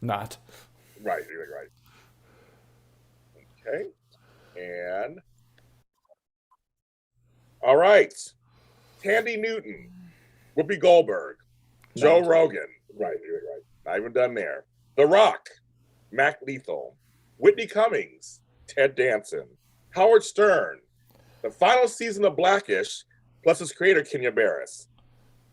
Not. Right, right. Okay. And all right. Tandy Newton, Whoopi Goldberg, Joe Not. Rogan. Right. Not even done there. The Rock, Mac Lethal, Whitney Cummings, Ted Danson, Howard Stern, the final season of Blackish, plus its creator, Kenya Barris,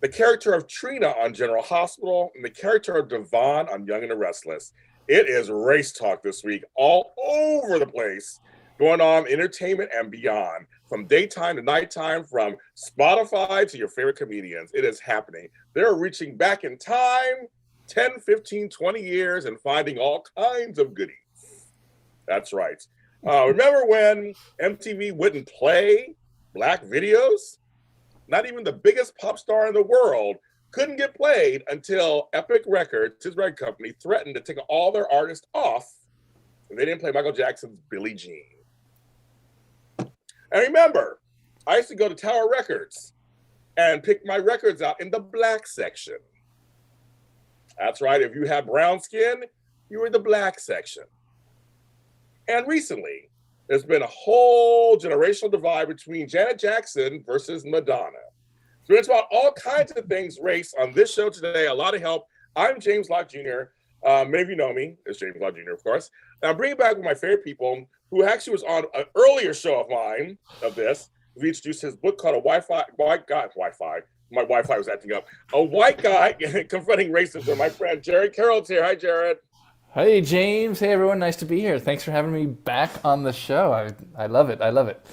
the character of Trina on General Hospital, and the character of Devon on Young and the Restless. It is race talk this week, all over the place, going on entertainment and beyond, from daytime to nighttime, from Spotify to your favorite comedians. It is happening. They're reaching back in time 10, 15, 20 years and finding all kinds of goodies. That's right. Remember when MTV wouldn't play black videos? Not even the biggest pop star in the world couldn't get played until Epic Records, his record company, threatened to take all their artists off and they didn't play Michael Jackson's Billie Jean. And remember, I used to go to Tower Records and pick my records out in the black section. That's right. If you had brown skin, you were in the black section. And recently, there's been a whole generational divide between Janet Jackson versus Madonna. So it's about all kinds of things race on this show today. A lot of help. I'm James Lott Jr. Many of you know me as James Lott Jr., of course. And I'm bringing back one of my favorite people who actually was on an earlier show of mine of this. We introduced his book called My Wi-Fi was acting up. A White Guy Confronting Racism. My friend Jarod Karol's here. Hi, Jarod. Hey, James. Hey, everyone. Nice to be here. Thanks for having me back on the show. I love it. I love it.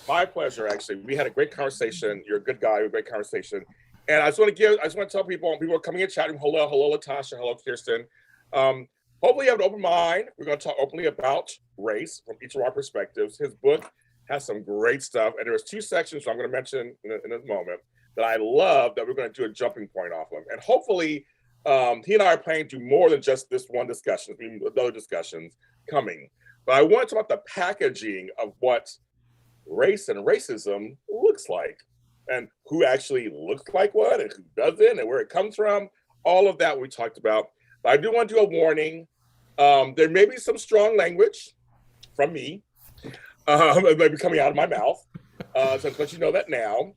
My pleasure, actually. We had a great conversation. You're a good guy. A great conversation. And I just want to tell people are coming in chat room. Hello, Latasha. Hello, Kirsten. Hopefully you have an open mind. We're going to talk openly about race from each of our perspectives. His book has some great stuff. And there's two sections I'm going to mention in a moment that I love that we're going to do a jumping point off of. And hopefully he and I are planning to do more than just this one discussion. I mean, other discussions coming. But I want to talk about the packaging of what race and racism looks like and who actually looks like what and who doesn't and where it comes from. All of that we talked about. But I do want to do a warning. There may be some strong language from me. It may be coming out of my mouth. So I'll let you know that now.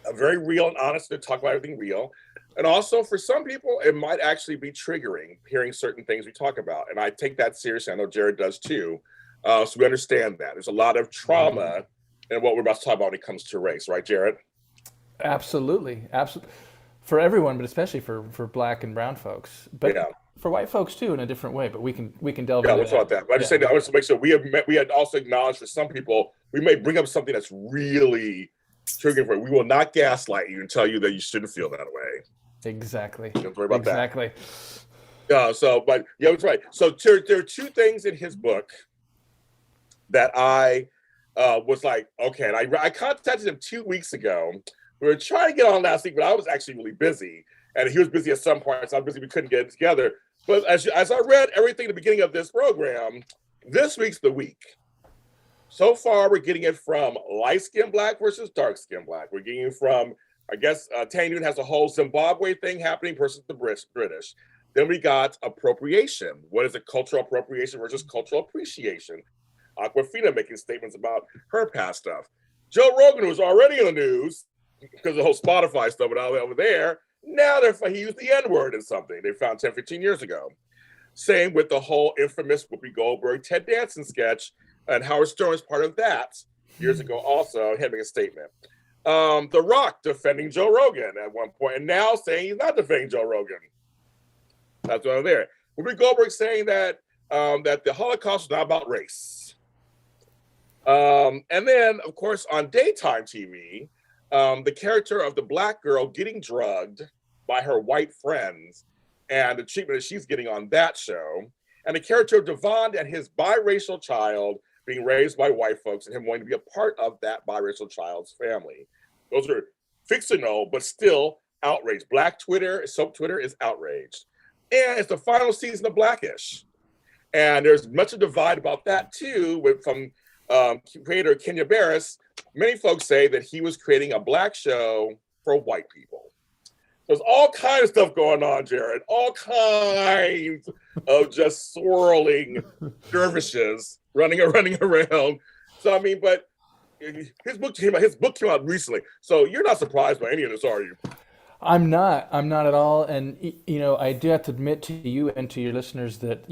I'm very real and honest to talk about everything real. And also for some people, it might actually be triggering hearing certain things we talk about. And I take that seriously. I know Jarod does too. So we understand that. There's a lot of trauma in what we're about to talk about when it comes to race, right, Jarod? Absolutely. Absolutely. For everyone, but especially for black and brown folks. But Yeah. for white folks too, in a different way. But we can delve Yeah, into let's talk about that. that. But I just say that I want to make sure we had also acknowledged for some people, we may bring up something that's really triggering for you. We will not gaslight you and tell you that you shouldn't feel that way. Exactly. Don't worry about that. Exactly. But yeah, that's right. So there are two things in his book that I was like, okay, and I contacted him 2 weeks ago. We were trying to get on last week, but I was actually really busy, and he was busy at some point, so I'm busy. We couldn't get it together. But as I read everything at the beginning of this program, this week's the week. So far, we're getting it from light-skinned black versus dark-skinned black. We're getting it from, I guess, Tandy Newton has a whole Zimbabwe thing happening versus the British. Then we got appropriation. What is it, cultural appropriation versus cultural appreciation? Aquafina making statements about her past stuff. Joe Rogan was already in the news because of the whole Spotify stuff over there. Now he used the N-word in something they found 10, 15 years ago. Same with the whole infamous Whoopi Goldberg, Ted Danson sketch, and Howard Stern was part of that years ago also, having a statement. The Rock defending Joe Rogan at one point, and now saying he's not defending Joe Rogan. That's why I'm there. Whoopi Goldberg saying that the Holocaust is not about race. And then, of course, on daytime TV, the character of the black girl getting drugged by her white friends and the treatment that she's getting on that show, and the character of Devon and his biracial child being raised by white folks and him wanting to be a part of that biracial child's family. Those are fictional, but still outraged. Black Twitter, soap Twitter is outraged. And it's the final season of Blackish. And there's much a divide about that too, from creator Kenya Barris. Many folks say that he was creating a black show for white people. There's all kinds of stuff going on, Jarod. All kinds of just swirling dervishes running around. So I mean, but his book came out recently. So you're not surprised by any of this, are you? I'm not. I'm not at all. And I do have to admit to you and to your listeners that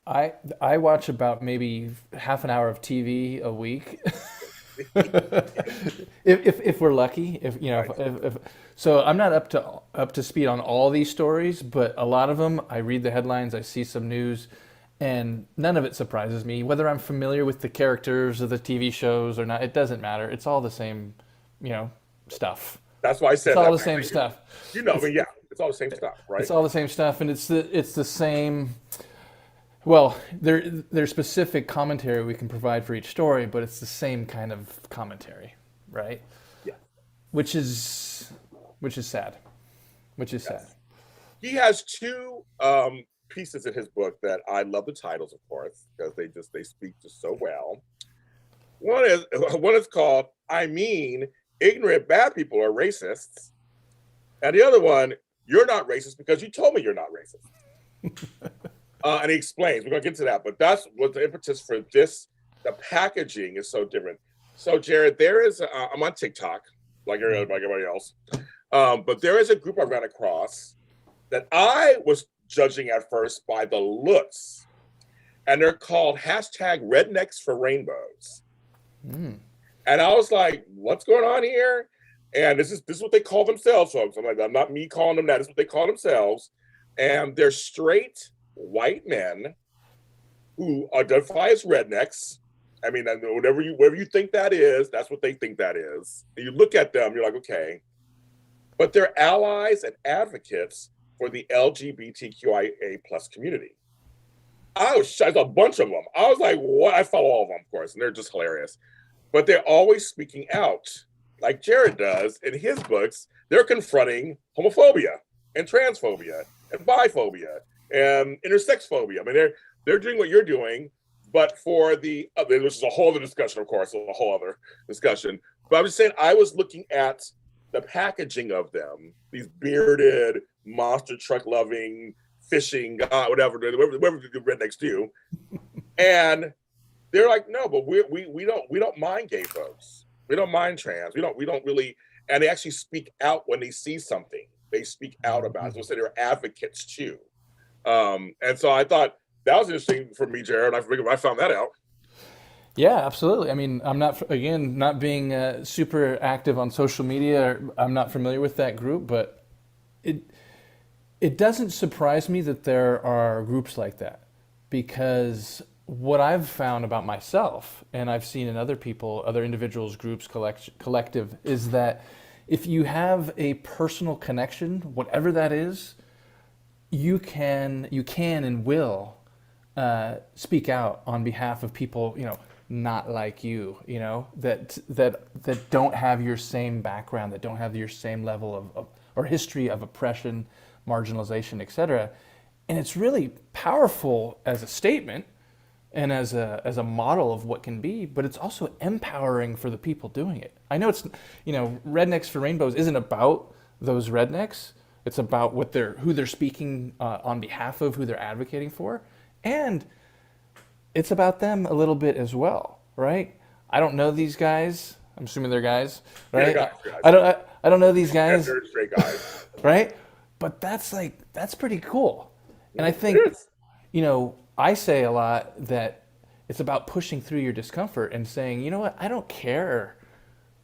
I watch about maybe half an hour of TV a week, if we're lucky. Right. If so, I'm not up to speed on all these stories, but a lot of them I read the headlines, I see some news, and none of it surprises me. Whether I'm familiar with the characters of the TV shows or not, it doesn't matter. It's all the same, stuff. That's why I said It's all that. the same stuff. I mean, yeah, it's all the same stuff, right? It's all the same stuff, and it's the same. Well, there's specific commentary we can provide for each story, but it's the same kind of commentary, right? Yeah. Which is sad. Which is sad. He has two pieces in his book that I love the titles, of course, because they speak just so well. One is called "I mean, ignorant bad people are racists," and the other one, "You're not racist because you told me you're not racist." And he explains. We're gonna get to that, but that's what the impetus for this. The packaging is so different. So, Jarod, I'm on TikTok like everybody else, but there is a group I ran across that I was judging at first by the looks, and they're called #Rednecks for Rainbows. Mm. And I was like, "What's going on here?" And this is what they call themselves, folks. I'm like, I'm not me calling them that. This is what they call themselves, and they're straight white men who identify as rednecks. I mean, whatever you think that is, that's what they think that is. And you look at them, you're like, okay. But they're allies and advocates for the LGBTQIA plus community. I saw a bunch of them. I was like, what? I follow all of them, of course, and they're just hilarious. But they're always speaking out, like Jarod does in his books. They're confronting homophobia and transphobia and biphobia and intersex phobia. I mean, they're doing what you're doing, but for which is a whole other discussion, of course, a whole other discussion. But I'm just saying, I was looking at the packaging of them, these bearded, monster truck loving, fishing, whatever the rednecks do, and they're like, no, but we don't mind gay folks, we don't mind trans, we don't really, and they actually speak out when they see something. They speak out about it. So they're advocates too. And so I thought that was interesting for me, Jarod. I found that out. Yeah, absolutely. I mean, I'm not being super active on social media. I'm not familiar with that group, but it doesn't surprise me that there are groups like that, because what I've found about myself, and I've seen in other people, other individuals, groups, collective, is that if you have a personal connection, whatever that is, you can and will speak out on behalf of people, not like you, that don't have your same background, that don't have your same level of or history of oppression, marginalization, etc. And it's really powerful as a statement and as a model of what can be, but it's also empowering for the people doing it. I know it's, Rednecks for Rainbows isn't about those rednecks. It's about who they're speaking on behalf of, who they're advocating for, and it's about them a little bit as well, right? I don't know these guys. I'm assuming they're guys, right? Yeah, guys. I don't know these guys, They're straight guys, right? But that's pretty cool, and I think I say a lot that it's about pushing through your discomfort and saying, you know what, I don't care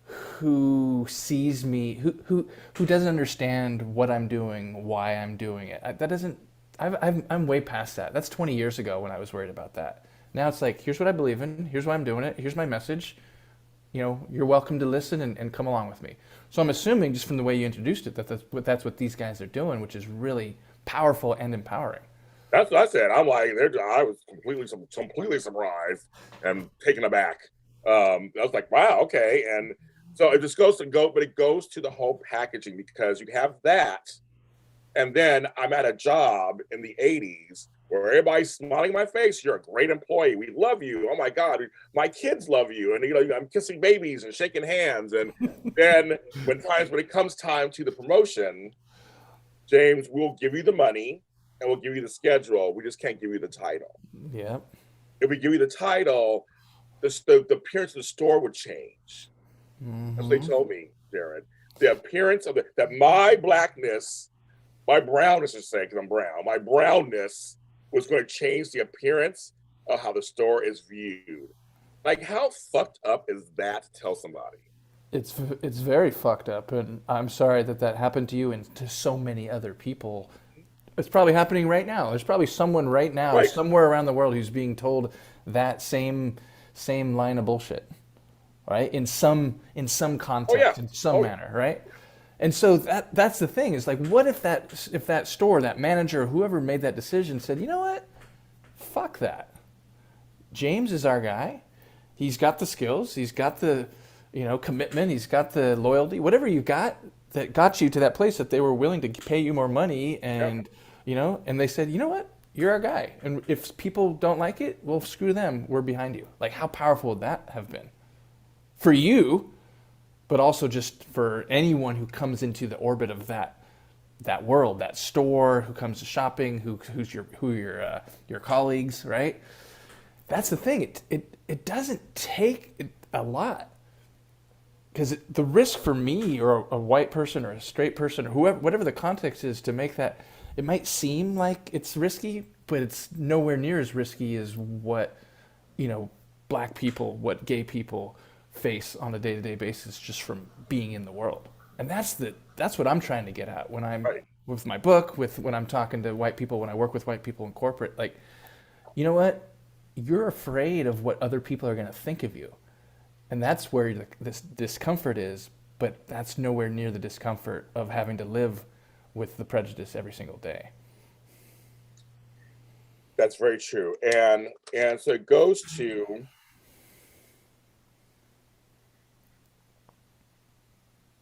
who sees me, who doesn't understand what I'm doing, why I'm doing it. I'm way past that. That's 20 years ago when I was worried about that. Now it's like, here's what I believe in, here's why I'm doing it, here's my message. You're welcome to listen and come along with me. So I'm assuming, just from the way you introduced it, that's what these guys are doing, which is really powerful and empowering. That's what I said. I'm like, I was completely surprised and taken aback. I was like, wow, okay. And so it just goes to the whole packaging, because you have that, And then I'm at a job in the 80s where everybody's smiling in my face. You're a great employee. We love you. Oh my God, my kids love you. And I'm kissing babies and shaking hands. And then when it comes time to the promotion, James, we'll give you the money and we'll give you the schedule. We just can't give you the title. Yeah. If we give you the title, the appearance of the store would change. That's what they told me, Jarod. The appearance of that my blackness, my brownness, to say, because I'm brown, my brownness was going to change the appearance of how the store is viewed. Like, how fucked up is that to tell somebody? It's very fucked up, and I'm sorry that that happened to you and to so many other people. It's probably happening right now. There's probably someone right now, Right. somewhere around the world, who's being told that same line of bullshit, right? In some Oh yeah. context, in some Oh, manner, right? And so that's the thing. Is like, what if that store, that manager, whoever made that decision, said, you know what, fuck that. James is our guy. He's got the skills. He's got the, commitment. He's got the loyalty. Whatever you got that got you to that place that they were willing to pay you more money, yeah. and and they said, you know what, you're our guy. And if people don't like it, well, screw them. We're behind you. Like, how powerful would that have been for you, but also just for anyone who comes into the orbit of that world, that store, who comes to shopping, who's your colleagues, right? That's the thing. It doesn't take a lot, because the risk for me, or a white person or a straight person or whoever, whatever the context is, to make that, it might seem like it's risky, but it's nowhere near as risky as what black people, what gay people face on a day-to-day basis just from being in the world. And that's what I'm trying to get at when I'm Right. with my book, when I'm talking to white people, when I work with white people in corporate. Like, you know what? You're afraid of what other people are going to think of you. And that's where this discomfort is, but that's nowhere near the discomfort of having to live with the prejudice every single day. That's very true. And so it goes to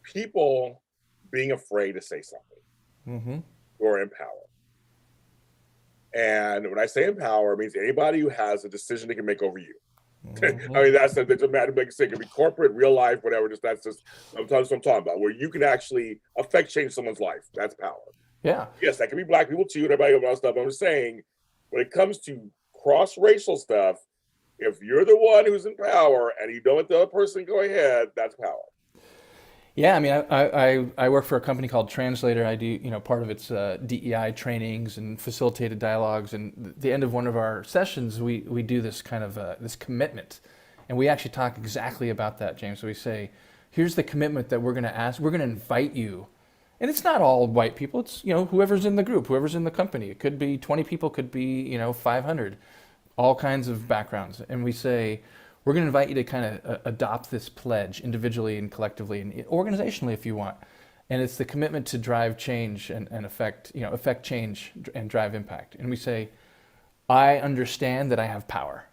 people being afraid to say something Mm-hmm. who are in power. And when I say in power, it means anybody who has a decision they can make over you. I mean, that's a matter of making it can be corporate, real life, whatever. That's just sometimes what I'm talking about, where you can actually affect change someone's life. That's power. Yeah. Yes, that can be black people too, and everybody else stuff. I'm just saying, when it comes to cross-racial stuff, if you're the one who's in power and you don't let the other person go ahead, that's power. Yeah, I mean, I work for a company called Translator. I do, part of its DEI trainings and facilitated dialogues. And at the end of one of our sessions, we do this kind of this commitment, and we actually talk exactly about that, James. So we say, here's the commitment that we're going to ask. We're going to invite you, and it's not all white people. It's whoever's in the group, whoever's in the company. It could be 20 people, could be 500, all kinds of backgrounds, and we say, we're going to invite you to kind of adopt this pledge individually and collectively and organizationally if you want. And it's the commitment to drive change and affect change and drive impact. And we say, I understand that I have power.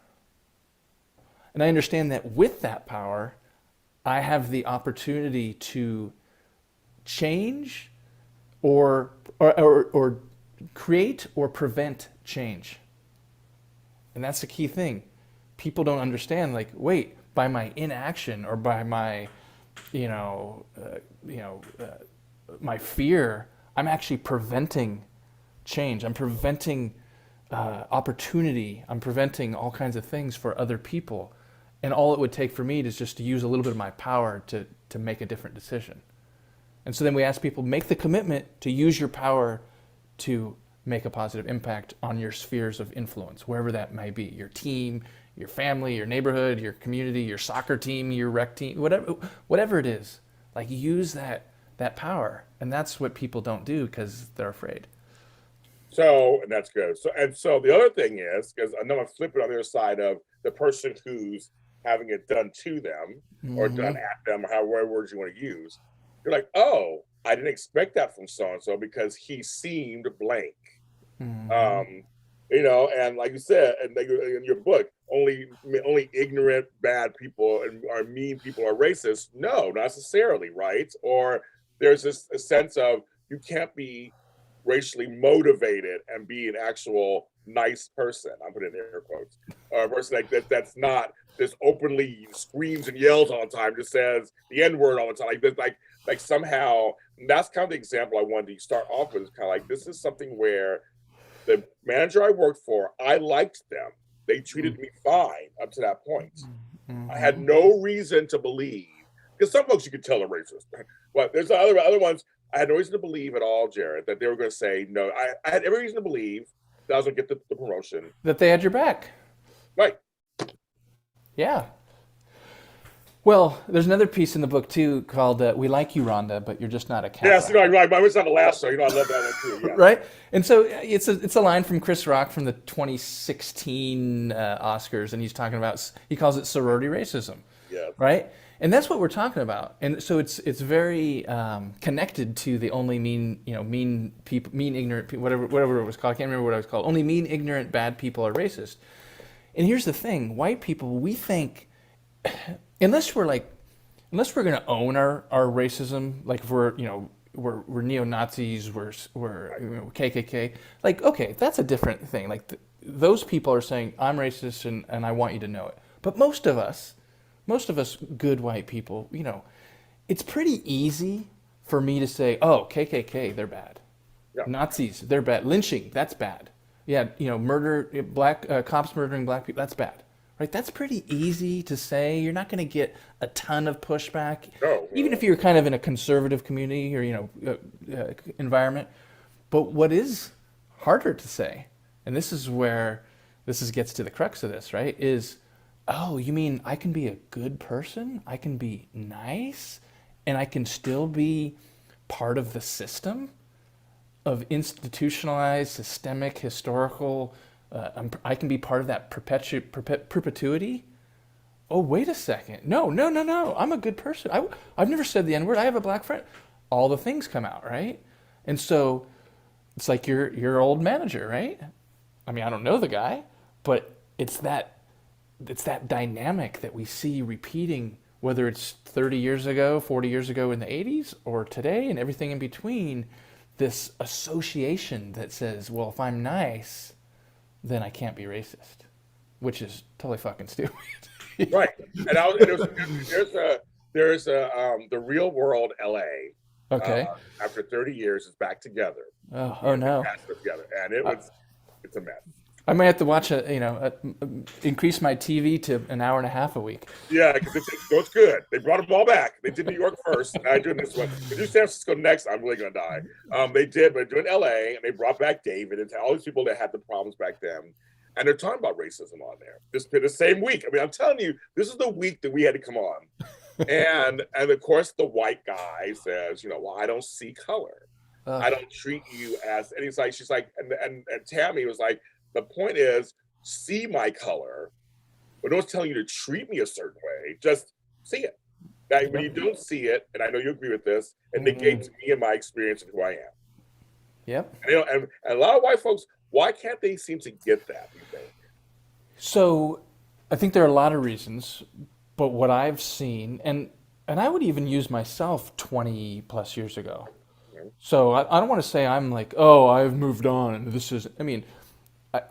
And I understand that with that power, I have the opportunity to change or create or prevent change. And that's the key thing. People don't understand, like, wait, by my inaction or by my my fear, I'm actually preventing change. I'm preventing opportunity. I'm preventing all kinds of things for other people. And all it would take for me is just to use a little bit of my power to make a different decision. And so then we ask people, make the commitment to use your power to make a positive impact on your spheres of influence, wherever that may be, your team, your family, your neighborhood, your community, your soccer team, your rec team, whatever it is. Like, use that power. And that's what people don't do because they're afraid. So, and that's good. So the other thing is, because I know I'm flipping on the other side of the person who's having it done to them or done at them, or however words you want to use. You're like, oh, I didn't expect that from so and so because he seemed blank. Mm-hmm. And like you said, and in your book, only ignorant, bad people and are mean people are racist. No, not necessarily, right? Or there's a sense of you can't be racially motivated and be an actual nice person. I'm putting in air quotes. A person like that's not just openly screams and yells all the time, just says the N-word all the time. Like somehow that's kind of the example I wanted to start off with. It's kind of like this is something where the manager I worked for, I liked them. They treated me fine up to that point. I had no reason to believe, because some folks you could tell are racist. But there's other ones I had no reason to believe at all, Jarod, that they were going to say no. I had every reason to believe that I was going to get the promotion. That they had your back. Right. Yeah. Well, there's another piece in the book too called "We Like You, Rhonda, but You're Just Not a Cat." Yes, I was on the last show. I love that one too. Yeah. Right, and so it's a line from Chris Rock from the 2016 Oscars, and he calls it sorority racism. Yeah. Right, and that's what we're talking about, and so it's very connected to the only mean people, mean ignorant people, whatever it was called. I can't remember what it was called. Only mean, ignorant, bad people are racist. And here's the thing: white people, we think. Unless we're going to own our racism, like if we're neo-Nazis, we're KKK, like, okay, that's a different thing. Like those people are saying I'm racist and I want you to know it. But most of us good white people, it's pretty easy for me to say, oh, KKK, they're bad. Yeah. Nazis, they're bad. Lynching, that's bad. Yeah, murder, cops murdering black people, that's bad. Right, that's pretty easy to say. You're not going to get a ton of pushback, even if you're kind of in a conservative community or environment. But what is harder to say, and this is where gets to the crux of this, right? Is, oh, you mean I can be a good person? I can be nice, and I can still be part of the system of institutionalized, systemic, historical. I can be part of that perpetuity. Oh, wait a second. No. I'm a good person. I've never said the N-word. I have a black friend. All the things come out, right? And so it's like your old manager, right? I mean, I don't know the guy, but it's that dynamic that we see repeating, whether it's 30 years ago, 40 years ago in the 80s, or today and everything in between, this association that says, well, if I'm nice, then I can't be racist, which is totally fucking stupid. Right. And there's the Real World LA. Okay. After 30 years, it's back together. Oh no. Together, and it's a mess. I might have to watch increase my TV to an hour and a half a week. Yeah, because it's good. They brought them all back. They did New York first. I do this one. They do San Francisco next. I'm really gonna die. They did, but they're doing LA, and they brought back David and all these people that had the problems back then. And they're talking about racism on there. The same week. I mean, I'm telling you, this is the week that we had to come on. and of course, the white guy says, well, I don't see color. I don't treat you as. And she's like, and Tammy was like, the point is, see my color, but no one's telling you to treat me a certain way. Just see it. Now, when you don't see it, and I know you agree with this, it negates me and my experience of who I am. Yep. And a lot of white folks, why can't they seem to get that, you think? So I think there are a lot of reasons, but what I've seen, and I would even use myself 20 plus years ago. So I don't want to say I'm like, oh, I've moved on.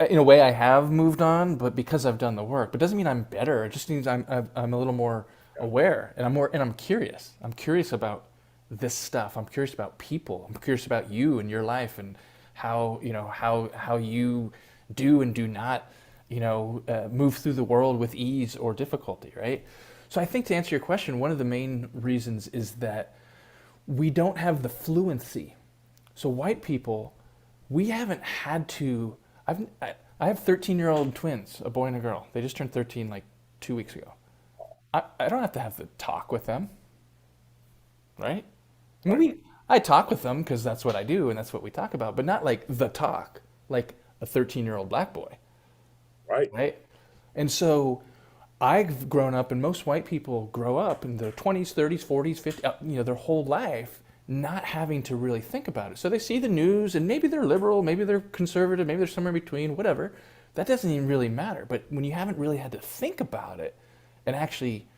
In a way I have moved on, but because I've done the work. But it doesn't mean I'm better. It just means I'm a little more aware, and I'm curious. I'm curious about this stuff. I'm curious about people. I'm curious about you and your life and how you do and do not move through the world with ease or difficulty, right? So I think to answer your question, one of the main reasons is that we don't have the fluency. So white people, we haven't had to. I have 13-year-old twins, a boy and a girl. They just turned 13 like 2 weeks ago. I don't have to have the talk with them, right? I talk with them because that's what I do and that's what we talk about, but not like the talk, like a 13-year-old black boy. Right? And so I've grown up, and most white people grow up in their 20s, 30s, 40s, 50s, their whole life not having to really think about it. So they see the news, and maybe they're liberal, maybe they're conservative, maybe they're somewhere in between, whatever. That doesn't even really matter. But when you haven't really had to think about it and actually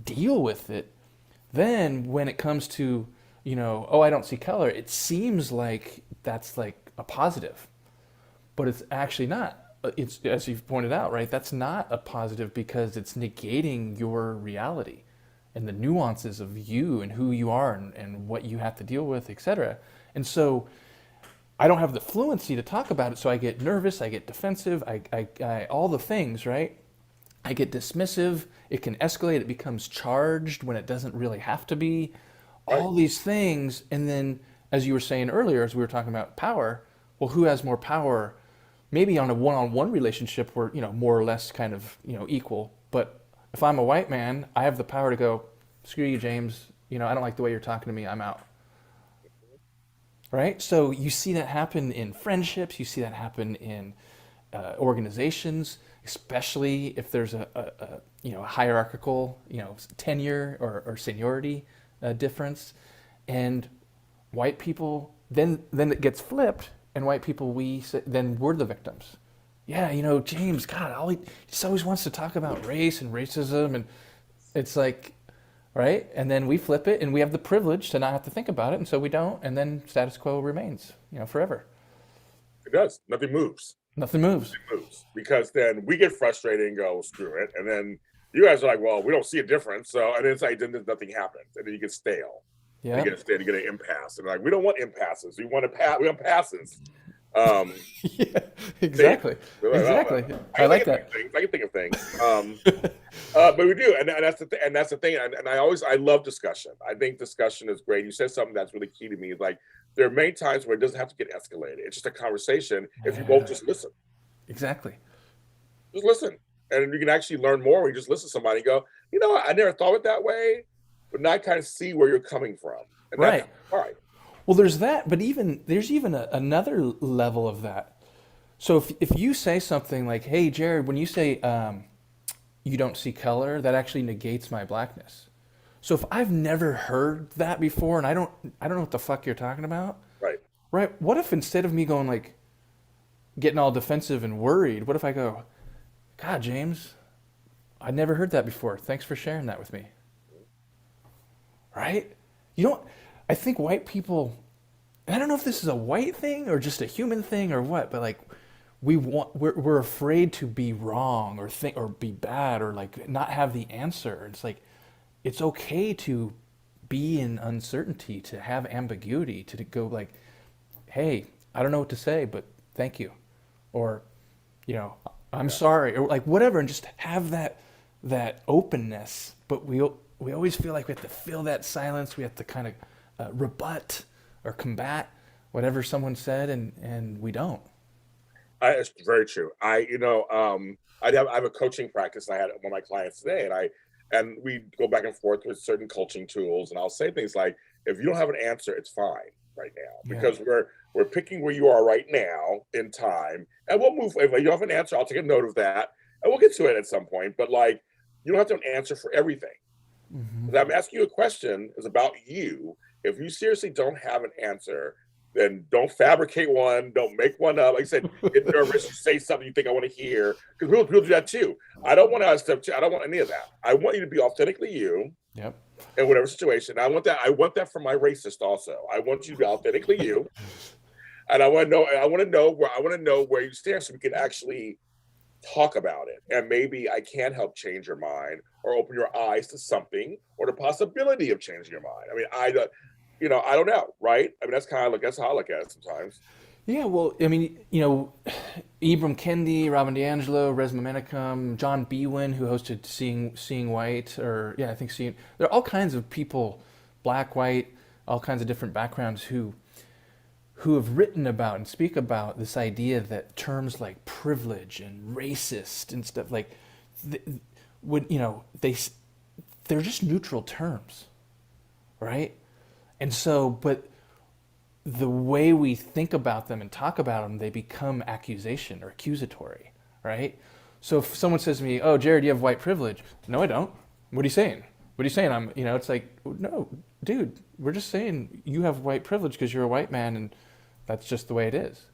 deal with it, then when it comes to oh, I don't see color, it seems like that's like a positive, but it's actually not. It's, as you've pointed out, right? That's not a positive because it's negating your reality and the nuances of you and who you are and what you have to deal with, etc. And so I don't have the fluency to talk about it, so I get nervous, I get defensive, I all the things, right? I get dismissive. It can escalate. It becomes charged when it doesn't really have to be. Right. All these things, and then, as you were saying earlier, as we were talking about power, well, who has more power? Maybe on a one-on-one relationship, we're more or less kind of equal. But if I'm a white man, I have the power to go, screw you, James. I don't like the way you're talking to me. I'm out. Right? So you see that happen in friendships. You see that happen in organizations, especially if there's a hierarchical tenure or seniority difference, and white people then it gets flipped, and white people then we're the victims. Yeah, James, God, he just always wants to talk about race and racism, and it's like, right? And then we flip it, and we have the privilege to not have to think about it, and so we don't, and then status quo remains, forever. It does. Nothing moves. Nothing moves. It moves because then we get frustrated and go, screw it. And then you guys are like, well, we don't see a difference. So, and it's like, then nothing happens. And then you get stale. Yeah. You get an impasse. And like, we don't want impasses. We want passes. Yeah, exactly. Exactly. I like that. I can think of things. But we do, and that's the thing. And I love discussion. I think discussion is great. You said something that's really key to me. Like, there are many times where it doesn't have to get escalated. It's just a conversation if you both just listen. Exactly. Just listen, and you can actually learn more when you just listen to somebody and go, I never thought of it that way, but now I kind of see where you're coming from. And right. All right. Well, there's that, but there's even another level of that. So if you say something like, "Hey, Jarod, when you say you don't see color, that actually negates my blackness." So if I've never heard that before, and I don't know what the fuck you're talking about, right? What if instead of me going like, getting all defensive and worried, what if I go, "God, James, I never heard that before. Thanks for sharing that with me." Right? I think white people, and I don't know if this is a white thing or just a human thing or what, but like we're afraid to be wrong or be bad or like not have the answer. It's like it's okay to be in uncertainty, to have ambiguity, to go like, "Hey, I don't know what to say, but thank you," or "I'm sorry," or like whatever, and just have that openness. But we always feel like we have to fill that silence. We have to kind of rebut or combat whatever someone said, and we don't. It's very true. I have a coaching practice, and I had one of my clients today, and we go back and forth with certain coaching tools, and I'll say things like, if you don't have an answer, it's fine right now, because we're picking where you are right now in time, and we'll move. If you don't have an answer, I'll take a note of that, and we'll get to it at some point. But like, you don't have to have an answer for everything. Mm-hmm. I'm asking you a question is about you. If you seriously don't have an answer, then don't fabricate one. Don't make one up. Like I said, get nervous. You say something you think I want to hear, because people do that too. I don't want any of that. I want you to be authentically you. Yep. In whatever situation. I want that from my racist also. I want you to be authentically you, and I want to know where you stand, so we can actually talk about it. And maybe I can help change your mind or open your eyes to something or the possibility of changing your mind. I mean, I don't know, right? I mean, that's how I look at it sometimes. Yeah, well, I mean, Ibram Kendi, Robin DiAngelo, Resma Menakem, John Biewen, who hosted Seeing White, I think Seeing. There are all kinds of people, black, white, all kinds of different backgrounds who have written about and speak about this idea that terms like privilege and racist and stuff like, they're just neutral terms, right? And so, but the way we think about them and talk about them, they become accusation or accusatory, right? So if someone says to me, "Oh, Jarod, you have white privilege." No, I don't. What are you saying? What are you saying? It's like, no, dude, we're just saying you have white privilege because you're a white man and that's just the way it is.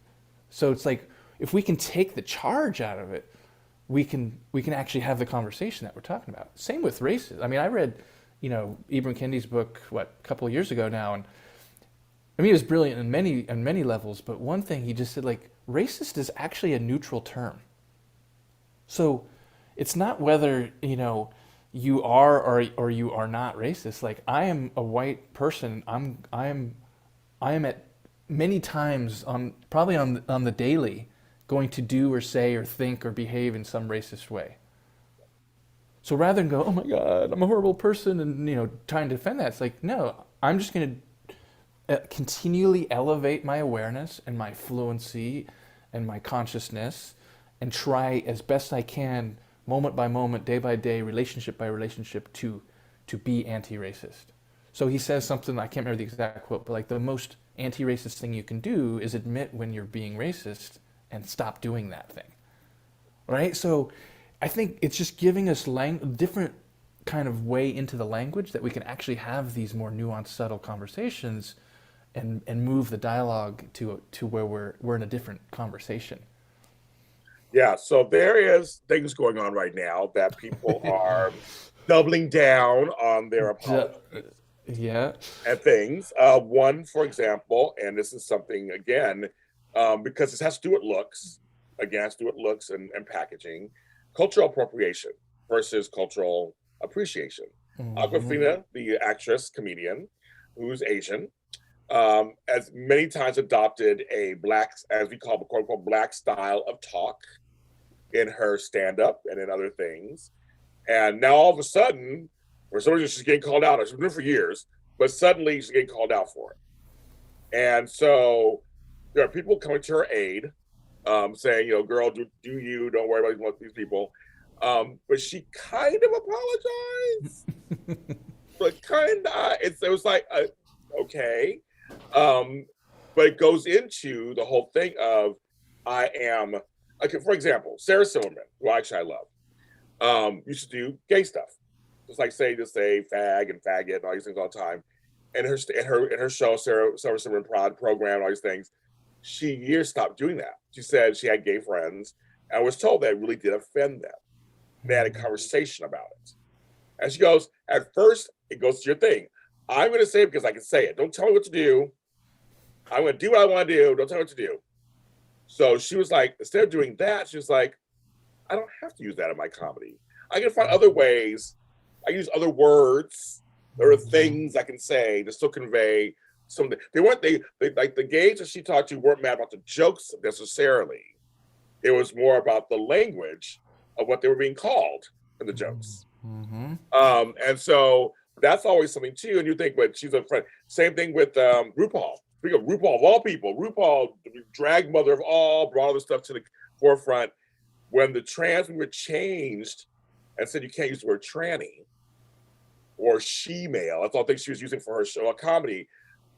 So it's like, if we can take the charge out of it, we can actually have the conversation that we're talking about. Same with races. I mean, I read Ibram Kendi's book, what, a couple of years ago now, and I mean, he was brilliant in many levels, but one thing he just said, like, racist is actually a neutral term. So it's not whether, you are or you are not racist. Like, I am a white person. I am at many times probably on the daily going to do or say or think or behave in some racist way. So rather than go, oh my God, I'm a horrible person, and trying to defend that, it's like, no, I'm just going to continually elevate my awareness and my fluency and my consciousness, and try as best I can, moment by moment, day by day, relationship by relationship, to be anti-racist. So he says something, I can't remember the exact quote, but like, the most anti-racist thing you can do is admit when you're being racist and stop doing that thing, right? So I think it's just giving us different kind of way into the language that we can actually have these more nuanced, subtle conversations, and move the dialogue to where we're in a different conversation. Yeah, so there is things going on right now that people are doubling down on their apologies Yeah. and things. One, for example, and this is something, again, because this has to do with looks, again, it has to do with looks and packaging, cultural appropriation versus cultural appreciation. Aquafina, the actress, comedian, who's Asian, has many times adopted a black, as we call it, quote unquote, black style of talk in her stand-up and in other things. And now all of a sudden, for some reason, she's getting called out. She's been doing it for years, but suddenly she's getting called out for it. And so there are people coming to her aid, saying, girl, do you, don't worry about these people. But she kind of apologized, but kind of, it was like, okay. But it goes into the whole thing of, I am, okay, for example, Sarah Silverman, who actually I love, used to do gay stuff. Just like say fag and faggot and all these things all the time. And her show, Sarah Silverman Prod program, all these things, she years stopped doing that. She said she had gay friends and was told that it really did offend them. They had a conversation about it. And she goes, at first, it goes to your thing. I'm going to say it because I can say it. Don't tell me what to do. I'm going to do what I want to do. Don't tell me what to do. So she was like, instead of doing that, she was like, I don't have to use that in my comedy. I can find other ways. I use other words. There are things I can say to still convey something. They weren't, they like the gays that she talked to weren't mad about the jokes necessarily. It was more about the language of what they were being called in the jokes. And so that's always something too. And you think, but she's a friend. Same thing with RuPaul. Speaking of RuPaul, of all people, RuPaul, the drag mother of all, brought all this stuff to the forefront. When the trans were changed and said you can't use the word tranny or she-male, that's all things she was using for her show, a comedy.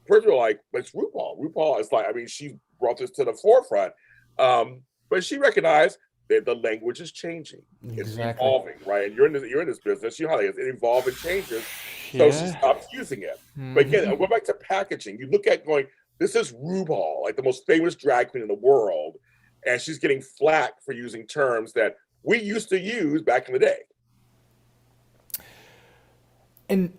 People were like, but it's RuPaul. RuPaul is like, I mean, she brought this to the forefront. But she recognized that the language is changing. It's evolving, right? And you're in this business. You know how it is. It evolves and changes. So she stopped using it. But again, I go back to packaging. You look at going, this is RuPaul, like the most famous drag queen in the world. And she's getting flack for using terms that we used to use back in the day. And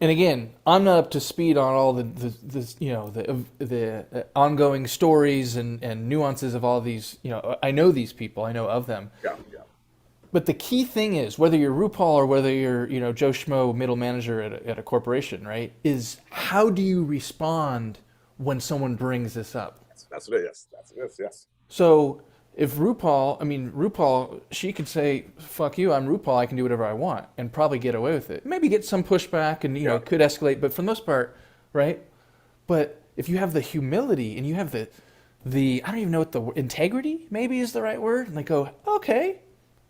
again, I'm not up to speed on all the ongoing stories and nuances of all these. I know these people, I know of them. Yeah. But the key thing is, whether you're RuPaul or whether you're Joe Schmo middle manager at a corporation, right? Is how do you respond when someone brings this up? That's what it is. That's what it is. Yes. So if RuPaul, she could say, fuck you, I'm RuPaul, I can do whatever I want, and probably get away with it. Maybe get some pushback and, it could escalate, but for the most part, right? But if you have the humility and you have the I don't even know what the integrity maybe is the right word, and they go, okay,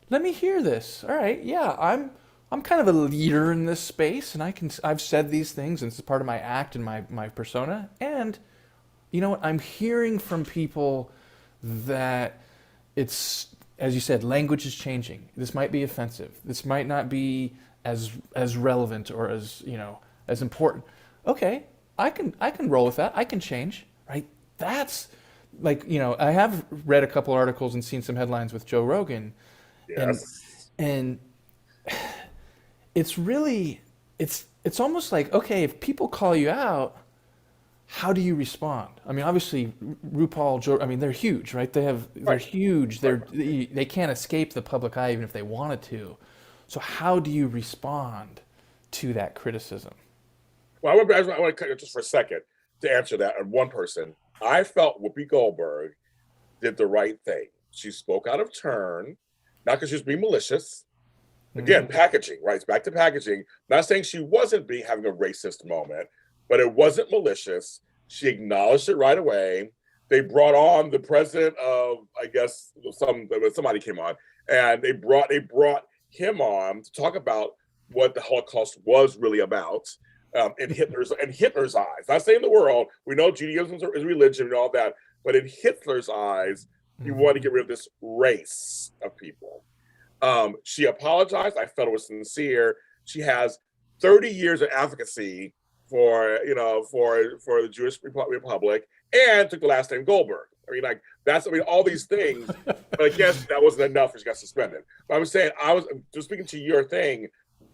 let me hear this. All right, yeah, I'm kind of a leader in this space, and I've said these things, and it's part of my act and my persona, and you know what, I'm hearing from people that it's, as you said, language is changing. This might be offensive. This might not be as relevant or as important. Okay, I can roll with that. I can change, right? That's like, I have read a couple articles and seen some headlines with Joe Rogan. Yes. And it's really, it's almost like, okay, if people call you out, how do you respond? I mean, obviously, RuPaul, I mean, they're huge, right? They're Right, huge. right. They can't escape the public eye even if they wanted to. So how do you respond to that criticism? Well, I want to cut you just for a second to answer that. And one person, I felt Whoopi Goldberg did the right thing. She spoke out of turn, not because she was being malicious. Again, Hmm. packaging, right? It's back to packaging. Not saying she wasn't being having a racist moment, but it wasn't malicious. She acknowledged it right away. They brought on the president of, I guess, somebody came on, and they brought him on to talk about what the Holocaust was really about, in Hitler's eyes. Not saying the world. We know Judaism is religion and all that, but in Hitler's eyes, he wanted to Hmm. get rid of this race of people. She apologized. I felt it was sincere. She has 30 years of advocacy for the Jewish Republic, and took the last name Goldberg. I mean, all these things. But I guess that wasn't enough, and she got suspended. But I was saying, I was just speaking to your thing.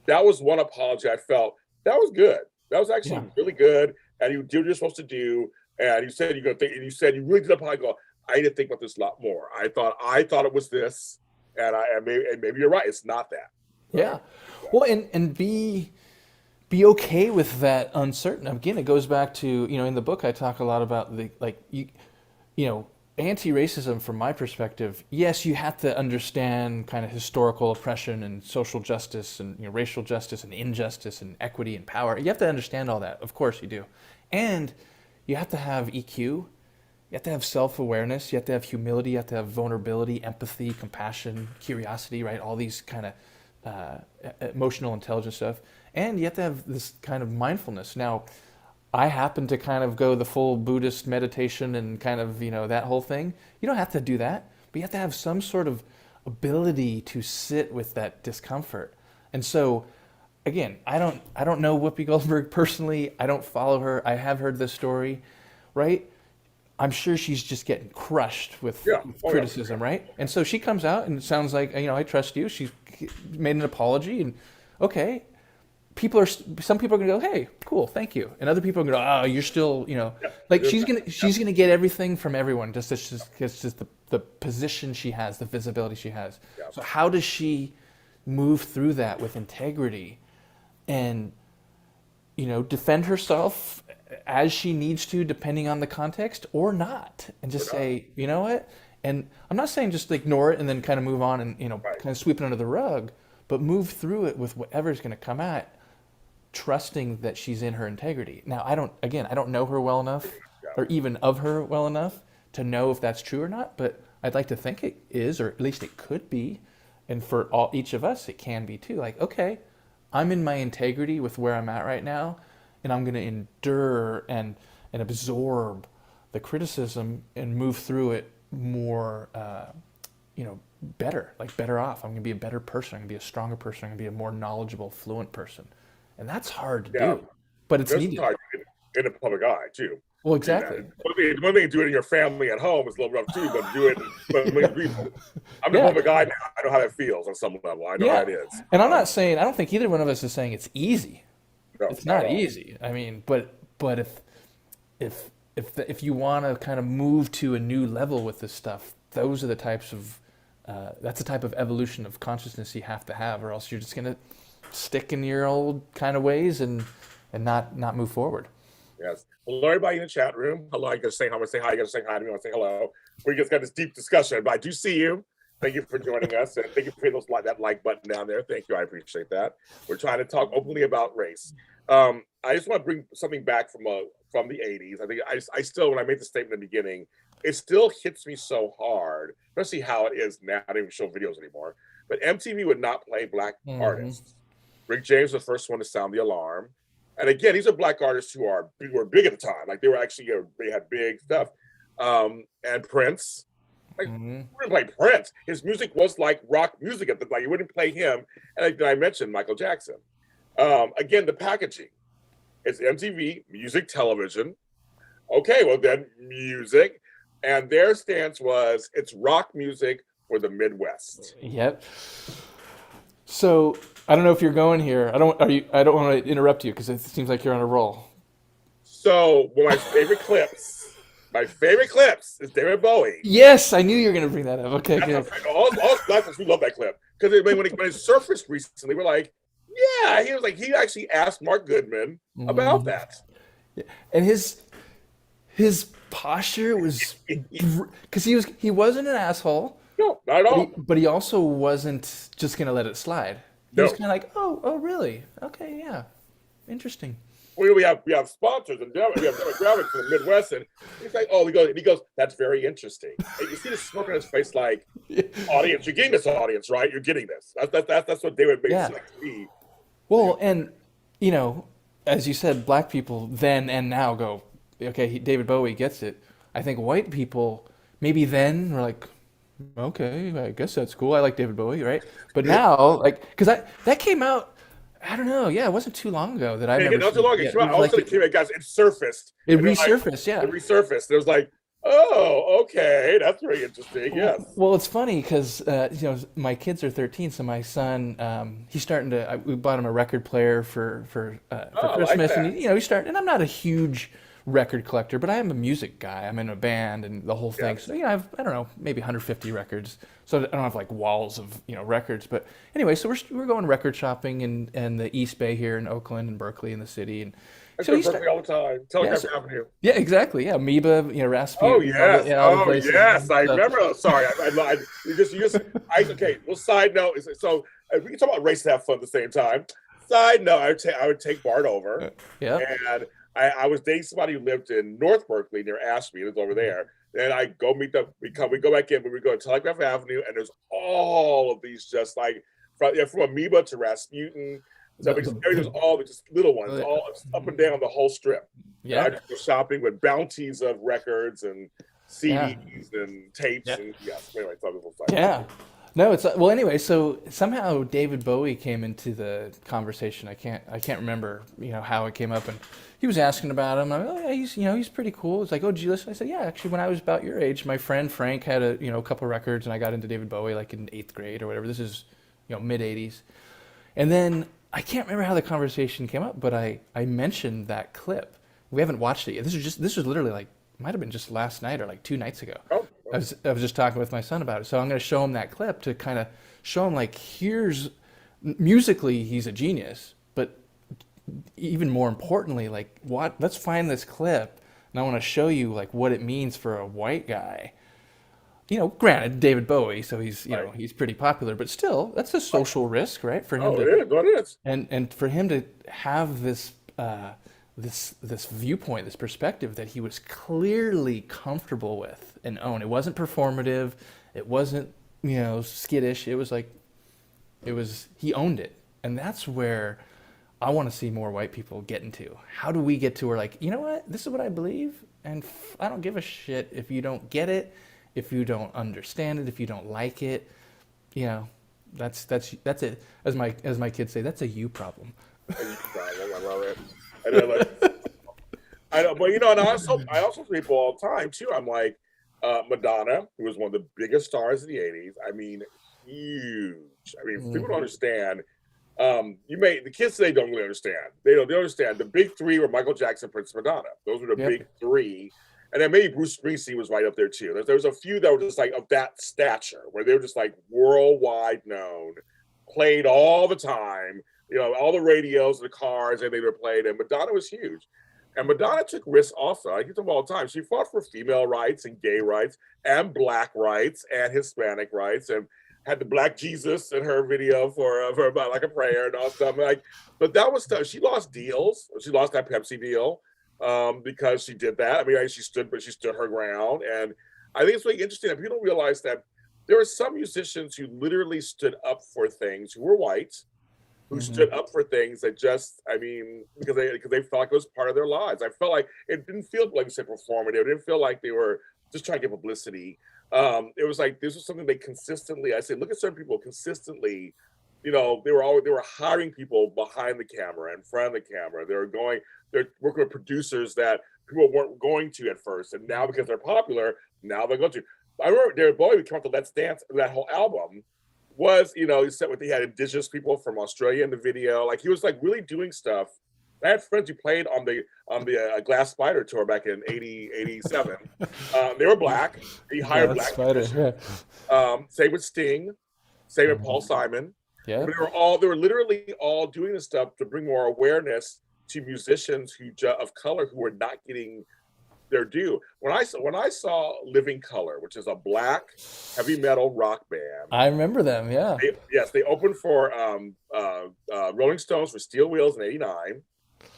That was one apology I felt that was good. That was Yeah. actually really good, and you did what you're supposed to do. And you said you're gonna think, and you said you really did apologize. Go, I need to think about this a lot more. I thought it was this, and maybe you're right. It's not that. Yeah. So, Well, and be okay with that uncertain. Again, it goes back to, in the book I talk a lot about the like anti-racism from my perspective. Yes, you have to understand kind of historical oppression and social justice and racial justice and injustice and equity and power. You have to understand all that. Of course you do. And you have to have EQ. You have to have self-awareness. You have to have humility. You have to have vulnerability, empathy, compassion, curiosity, right? All these kind of emotional intelligence stuff. And you have to have this kind of mindfulness. Now, I happen to kind of go the full Buddhist meditation and kind of, that whole thing. You don't have to do that, but you have to have some sort of ability to sit with that discomfort. And so, again, I don't know Whoopi Goldberg personally. I don't follow her. I have heard this story, right? I'm sure she's just getting crushed with yeah. Oh yeah. criticism, right? And so she comes out and it sounds like, I trust you. She's made an apology, and okay, some people are gonna go, hey, cool, thank you, and other people are gonna go, oh, you're still, Yeah. like she's gonna get everything from everyone, just it's just the position she has, the visibility she has. Yeah. So how does she move through that with integrity and defend herself as she needs to, depending on the context, or not, and We're just not. say, you know what? And I'm not saying just ignore it and then kind of move on and Right. kind of sweep it under the rug, but move through it with whatever's going to come at, trusting that she's in her integrity. Now, I don't know her well enough, Yeah. or even of her well enough to know if that's true or not, but I'd like to think it is, or at least it could be. And for each of us, it can be too. Like, okay, I'm in my integrity with where I'm at right now, and I'm going to endure and absorb the criticism and move through it more, better, like better off. I'm going to be a better person. I'm going to be a stronger person. I'm going to be a more knowledgeable, fluent person. And that's hard to Yeah. do, but it's This is needed. hard in the public eye too. Well, To do that. exactly. One thing to do it in your family at home is a little rough too, but do it in front of millions of people. I'm in the Yeah. public eye now. I know how that feels on some level. I know how Yeah. it is. And I'm not saying, I don't think either one of us is saying it's easy. No, It's not at not all. easy. I mean, but if you want to kind of move to a new level with this stuff, those are the types of that's the type of evolution of consciousness you have to have, or else you're just gonna stick in your old kind of ways and not move forward. Yes. Hello, everybody in the chat room. Hello. I gotta say hi. I want to say hi. You gotta say hi to me. I want to say hello. We just got this deep discussion, but I do see you. Thank you for joining us, and thank you for hitting that like button down there. Thank you. I appreciate that. We're trying to talk openly about race. I just want to bring something back from the '80s. I think I still, when I made the statement in the beginning, it still hits me so hard, especially how it is now. I don't even show videos anymore. But MTV would not play black Hmm. artists. Rick James was the first one to sound the alarm. And again, these are black artists who were big at the time. Like they were actually, they had big stuff. And Prince, like Hmm. we wouldn't play Prince. His music was like rock music at the time. You wouldn't play him. And like I mentioned, Michael Jackson. Again, the packaging. It's MTV, music, television. Okay, well then music. And their stance was it's rock music for the Midwest. Yep. So I don't know if you're going here. I don't. Are you? I don't want to interrupt you because it seems like you're on a roll. So one of my favorite clips is David Bowie. Yes, I knew you were going to bring that up. Okay, That's my good. favorite. All black folks, we love that clip because when it surfaced recently, we're like, yeah, he was like, he actually asked Mark Goodman about Mhm. that. Yeah. And his posture was because he wasn't an asshole, No, not at all. but he also wasn't just going to let it slide. He was No. kind of like, oh, really? Okay, yeah, interesting. We have sponsors and we have demographics in the Midwest, and he's like, oh, he goes, that's very interesting. And you see the smirk on his face, like, audience, you're getting this audience, right? You're getting this. That's what David makes Yeah. like to me. Well, and you know, as you said, black people then and now go, okay, David Bowie gets it. I think white people maybe then were like, okay, I guess that's cool. I like David Bowie, right? But now, like, because that came out, I don't know, yeah, it wasn't too long ago that I And remember again, not too seeing. long ago, Yeah, it came it out, was all of a like sudden it came out, guys, it surfaced. it And they're like, resurfaced. Yeah. it resurfaced. It was like, oh, okay, that's very interesting. Yes. Well, it's funny because my kids are 13, so my son he's starting to. We bought him a record player for Oh, I like Christmas, and that. he's starting. And I'm not a huge record collector, but I am a music guy. I'm in a band and the whole thing. Yes. So I don't know, maybe 150 records. So I don't have like walls of records, but anyway, so we're going record shopping in the East Bay here in Oakland and Berkeley in the city, and I so go he to Berkeley started. all the time. Yes, Telegraph Avenue. yeah, exactly. Yeah, Amoeba, Oh Rasputin, yes, all the oh places. yes, I So, remember. Sorry, I lied. Okay. Well, side note is so we can talk about race and have fun at the same time. Side note, I would take Bart over, yeah. and I was dating somebody who lived in North Berkeley near Ashby. It was over there. And I go meet them. We go back in, but we go to Telegraph Avenue, and there's all of these just like from Amoeba to Rasputin. So there's all the just little ones, The- all up and down the whole strip. And I Yeah, just go shopping with bounties of records and yeah, CDs and tapes yeah, and yes. Anyway, it's other side. yeah. No, it's well. Anyway, so somehow David Bowie came into the conversation. I can't remember, how it came up, and he was asking about him. I'm like, oh yeah, he's pretty cool. It's like, oh, did you listen? I said, yeah, actually, when I was about your age, my friend Frank had a couple records, and I got into David Bowie like in eighth grade or whatever. This is, mid '80s, and then I can't remember how the conversation came up, but I mentioned that clip. We haven't watched it yet. This was literally like might have been just last night or like 2 nights ago. Oh, I was just talking with my son about it. So I'm going to show him that clip to kind of show him like here's musically he's a genius, but even more importantly, like what? Let's find this clip, and I want to show you like what it means for a white guy. Granted, David Bowie, so he's right. he's pretty popular, but still, that's a social risk, right? For him Oh, to it is. What it is. and for him to have this viewpoint, this perspective that he was clearly comfortable with and own. It wasn't performative. It wasn't skittish. It was like he owned it, and that's where I want to see more white people get into. How do we get to where like what, this is what I believe, and I don't give a shit if you don't get it, if you don't understand it, if you don't like it. You know, that's it. As my kids say, that's a you problem. I love it. And then, like, I know, but and I also see people all the time too. I'm like, Madonna, who was one of the biggest stars in the '80s. I mean, huge. I mean, people don't understand. The kids today don't really understand. They understand. The big three were Michael Jackson, Prince, Madonna. Those were the Yep. big three. And then maybe Bruce Springsteen was right up there too. There was a few that were just like of that stature, where they were just like worldwide known, played all the time. All the radios, the cars, and they were played. And Madonna was huge. And Madonna took risks also. I get them all the time. She fought for female rights and gay rights and black rights and Hispanic rights and had the Black Jesus in her video for about like a prayer and all stuff. But that was tough. She lost deals. She lost that Pepsi deal because she did that. I mean, she stood her ground. And I think it's really interesting that people don't realize that there are some musicians who literally stood up for things who were white, who stood up for things that because they felt like it was part of their lives. I felt like it didn't feel like you said performative. It didn't feel like they were just trying to get publicity. It was like this was something they consistently. I said, look at certain people consistently. They were hiring people behind the camera, in front of the camera. They're working with producers that people weren't going to at first, and now because they're popular, now they're going to. I remember David Bowie came out to Let's Dance, that whole album. was, you know, he said what they had indigenous people from Australia in the video. Like he was like really doing stuff. I had friends who played on the Glass Spider tour back in 80, 87. They were black. He hired Glass black Spider, musicians. yeah. Same with Sting, same with Paul Mhm. Simon. Yeah. But they were literally all doing this stuff to bring more awareness to musicians of color who were not getting their due. When I saw Living Color, which is a black heavy metal rock band, I remember them, yeah. they opened for Rolling Stones for Steel Wheels in '89.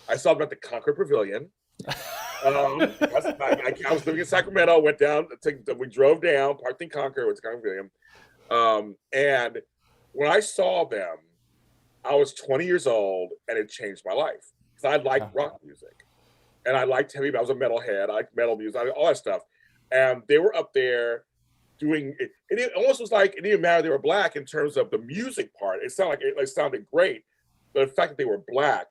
I saw them at the Concord Pavilion. I was living in Sacramento. Went down. We drove down, parked in Concord, went to Concord Pavilion. And when I saw them, I was 20 years old, and it changed my life because I liked rock music, and I liked heavy. I was a metalhead. I liked metal music, all that stuff. And they were up there doing it. It almost was like it didn't matter they were black in terms of the music part. It sounded great, but the fact that they were black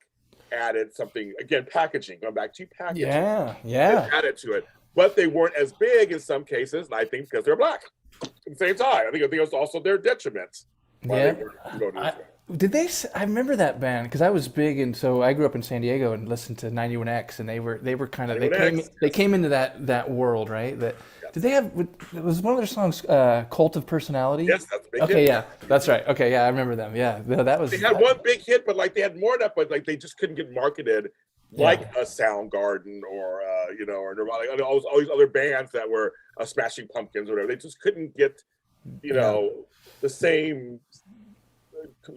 added something. Again, packaging. Going back to packaging. Yeah, It yeah. added to it, but they weren't as big in some cases. And I think because they're black. At the same time, I think it was also their detriment. Why Yeah. they were going I, this way. I remember that band because I was big, and so I grew up in San Diego and listened to 91X, and they were kind of Anyone next? they came into that world, right? That Yes. did they have? It was one of their songs, "Cult of Personality." Yes, that's a big Okay, hit. yeah, that's right. Okay, yeah, I remember them. Yeah, no, that was They had one big hit, but like they had more than that, but like they just couldn't get marketed like yeah, a Soundgarden or or Nirvana, all these other bands that were Smashing Pumpkins or whatever. They just couldn't get yeah, the same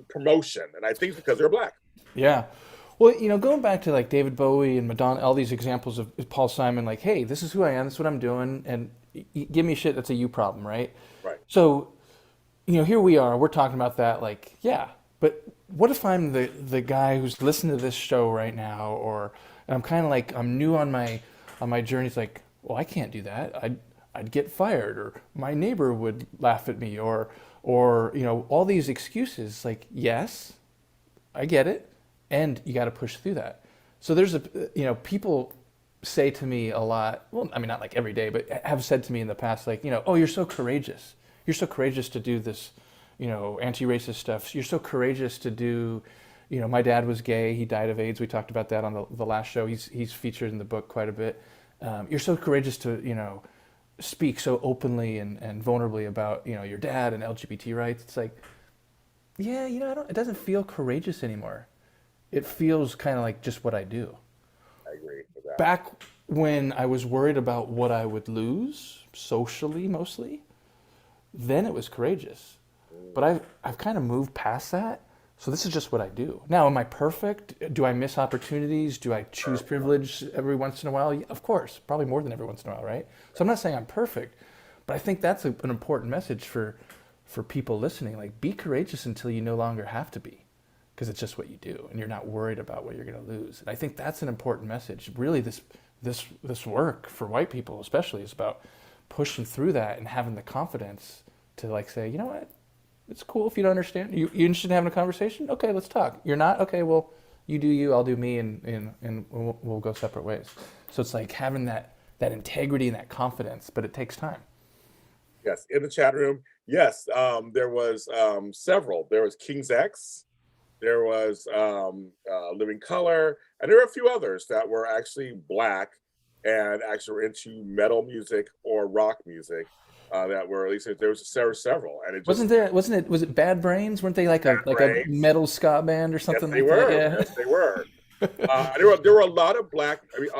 promotion, and I think it's because they're black. yeah. Well, going back to like David Bowie and Madonna, all these examples of Paul Simon, like, hey, this is who I am, this is what I'm doing, and give me shit. That's a you problem, right? Right. So here we are, we're talking about that, like, yeah, but what if I'm the guy who's listening to this show right now, and I'm kind of like, I'm new on my journey. It's like, well, I can't do that. I'd get fired, or my neighbor would laugh at me, or all these excuses. Like, yes, I get it, and you got to push through that. So there's people say to me a lot. Well, I mean, not like every day, but have said to me in the past, like, oh, you're so courageous. You're so courageous to do this, anti-racist stuff. You're so courageous to do, my dad was gay. He died of AIDS. We talked about that on the last show. He's featured in the book quite a bit. You're so courageous to, speak so openly and vulnerably about, your dad and LGBT rights. It's like, yeah, it doesn't feel courageous anymore. It feels kind of like just what I do. I agree with that. Back when I was worried about what I would lose, socially mostly, then it was courageous. But I've kind of moved past that. So this is just what I do. Now, am I perfect? Do I miss opportunities? Do I choose privilege every once in a while? Yeah, of course, probably more than every once in a while, right? So I'm not saying I'm perfect, but I think that's an important message for people listening. Like, be courageous until you no longer have to be, because it's just what you do, and you're not worried about what you're going to lose. And I think that's an important message. Really, this work for white people especially is about pushing through that and having the confidence to like say, you know what, it's cool if you don't understand. You interested in having a conversation? Okay, let's talk. You're not? Okay, well, you do you, I'll do me, and we'll go separate ways. So it's like having that integrity and that confidence, but it takes time. Yes, in the chat room. Yes, there was several. There was King's X. There was Living Color, and there were a few others that were actually black and actually were into metal music or rock music. That were, at least there was several, and it just Was it Bad Brains? Weren't they like Bad a Brains. metal ska band or Yes, something they like were. that? Yes, they were. There were a lot of black. I mean,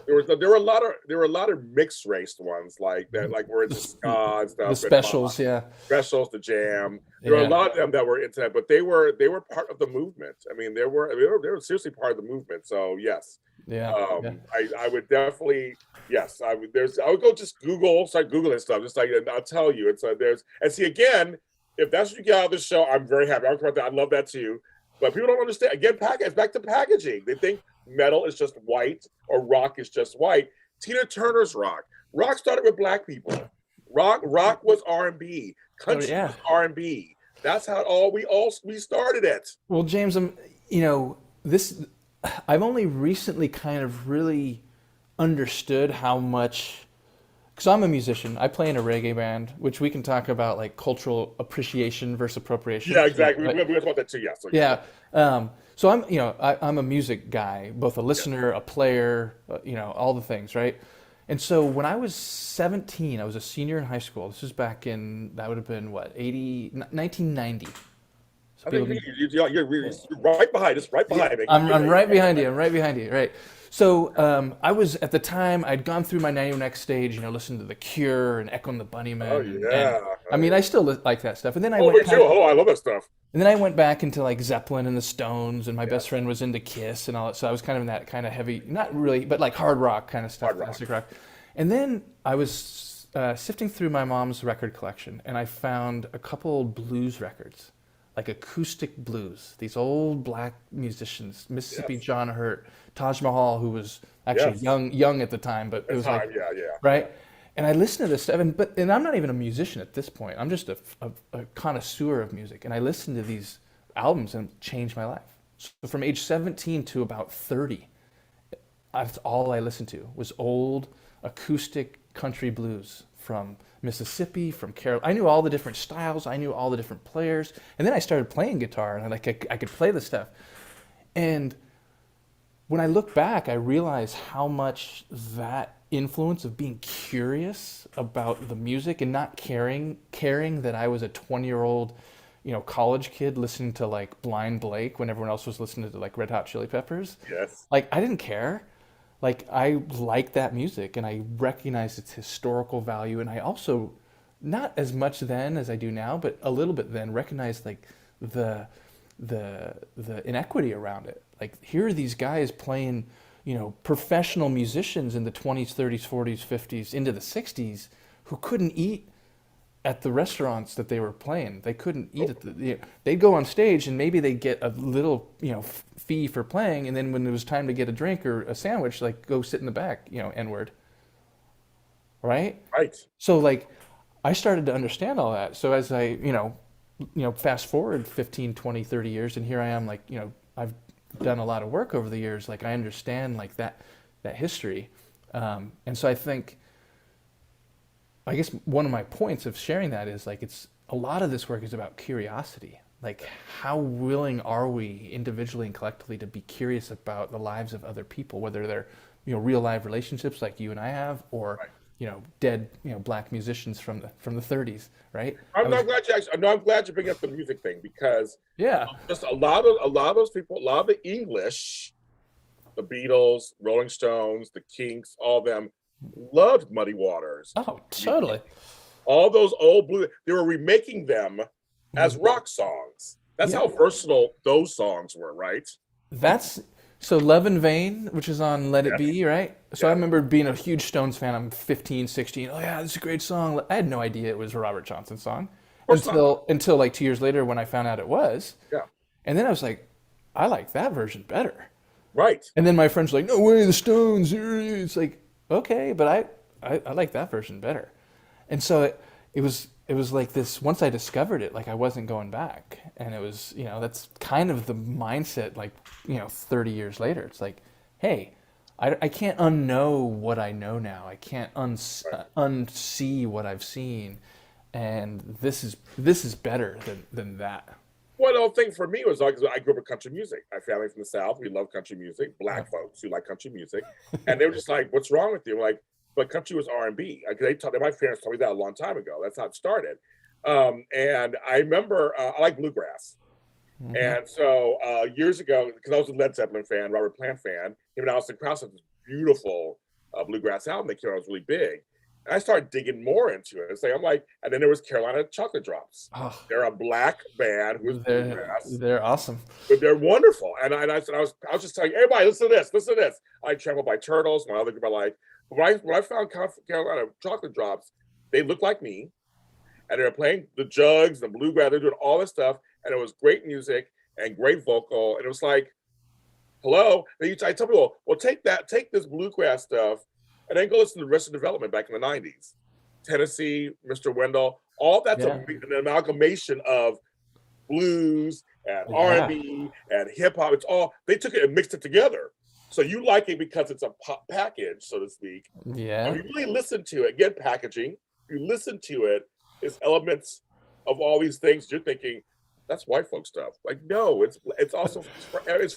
there were a lot of mixed race ones like that, like were into ska and stuff. The Specials, yeah. Specials, the Jam. There were a Yeah. lot of them that were into that, but they were part of the movement. I mean, they were seriously part of the movement. So yes, Yeah. Yeah. I would definitely, yes, I would go just start Googling stuff, just like, and I'll tell you, it's there's, and see, again, if that's what you get out of the show, I'm very happy. I love that too. But people don't understand. Again, it's back to packaging. They think metal is just white or rock is just white. Tina Turner's rock. Rock started with black people. Rock was R&B. Country yeah. was R&B. That's how we started it. Well, James, I've only recently kind of really understood how much because I'm a musician. I play in a reggae band, which we can talk about like cultural appreciation versus appropriation. Yeah, exactly. But, We talked about that too. Yeah. So yeah. So I'm, I'm a music guy, both a yeah. listener, a player, all the things, right? And so when I was 17, I was a senior in high school. This was back in, that would have been what, 1990. So I people think can, you're right behind us, right behind me. I'm right behind you. I'm right behind you. Right. So I was at the time I'd gone through my 90 Next stage, listened to The Cure and Echo and the Oh Bunnymen, and yeah. I Oh mean yeah. I still like that stuff. And then I Oh, went me too. Oh, I love that stuff. back into like Zeppelin and the Stones, and my best Yes. friend was into Kiss and all that. So I was kind of in that kind of heavy, not really, but like hard rock kind of stuff, Hard rock. classic rock. And then I was sifting through my mom's record collection, and I found a couple blues records, like acoustic blues. These old black musicians, Mississippi Yes. John Hurt, Taj Mahal, who was actually Yes. young at the time, but it At was like time. Yeah. Yeah. right. And I listened to this stuff, and I'm not even a musician at this point. I'm just a connoisseur of music, and I listened to these albums and it changed my life. So from age 17 to about 30, that's all I listened to was old acoustic country blues from Mississippi, from Karol. I knew all the different styles. I knew all the different players. And then I started playing guitar, and I could play the stuff. And when I look back, I realize how much that influence of being curious about the music and not caring that I was a 20-year-old, college kid listening to like Blind Blake when everyone else was listening to like Red Hot Chili Peppers. Yes. Like I didn't care. Like I liked that music and I recognized its historical value, and I also, not as much then as I do now, but a little bit then, recognized like the the inequity around it. Like here are these guys playing, professional musicians in the 20s, 30s, 40s, 50s, into the 60s who couldn't eat at the restaurants that they were playing. They couldn't eat at they'd go on stage and maybe they'd get a little, fee for playing, and then when it was time to get a drink or a sandwich, like go sit in the back, N-word. Right? Right. So like I started to understand all that. So as I, fast forward 15, 20, 30 years, and here I am, like, I've done a lot of work over the years. Like I understand like that history. And so I guess one of my points of sharing that is like, it's a lot of this work is about curiosity. Like how willing are we individually and collectively to be curious about the lives of other people, whether they're, real live relationships like you and I have, or, Right. Dead, black musicians from the 30s, right? I'm glad you actually. No, I'm glad you bring up the music thing, because Yeah. just a lot of those people, a lot of the English, the Beatles, Rolling Stones, the Kinks, all of them loved Muddy Waters. Oh, totally. All those old blue, they were remaking them as rock songs. That's Yeah. how versatile those songs were, right? That's so Love in Vain, which is on Let It Yes. Be, right? So I Yeah. remember being a huge Stones fan. I'm 15, 16. Oh yeah, this is a great song. I had no idea it was a Robert Johnson song course not. until like 2 years later when I found out it was. Yeah, And then I was like, I like that version better. right. And then my friends were like, no way, the Stones. It's like, okay, but I like that version better. And so it was like this, once I discovered it, like I wasn't going back. And it was, that's kind of the mindset, like, 30 years later. It's like, hey, I can't unknow what I know now. I can't unsee what I've seen. And this is better than that. One other thing for me was like, I grew up with country music. My family from the South, we love country music. Black folks who like country music, and they were just like, "What's wrong with you?" I'm like, but country was R&B. Like, my parents told me that a long time ago. That's how it started. And I remember I like bluegrass. Mm-hmm. And so years ago, because I was a Led Zeppelin fan, Robert Plant fan, him and Alison Krauss had this beautiful bluegrass album that came out, was really big. And I started digging more into it. I'm like, and then there was Carolina Chocolate Drops. Oh, They're a black band who's bluegrass, they're awesome. but they're wonderful. And I was just telling everybody, listen to this. I Trampled by Turtles, my other group I like. But when I found Carolina Chocolate Drops, they looked like me, and they were playing the jugs, the bluegrass, they're doing all this stuff, and it was great music and great vocal, and it was like, hello. I tell people, well, take this bluegrass stuff, and then go listen to Arrested Development back in the '90s, Tennessee, Mr. Wendell, all that's an amalgamation of blues and R&B and hip hop. It's all, they took it and mixed it together. So you like it because it's a pop package, so to speak. If Yeah. you really listen to it, again, packaging, if you listen to it, it's elements of all these things. You're thinking, that's white folk stuff. Like, no, it's also it's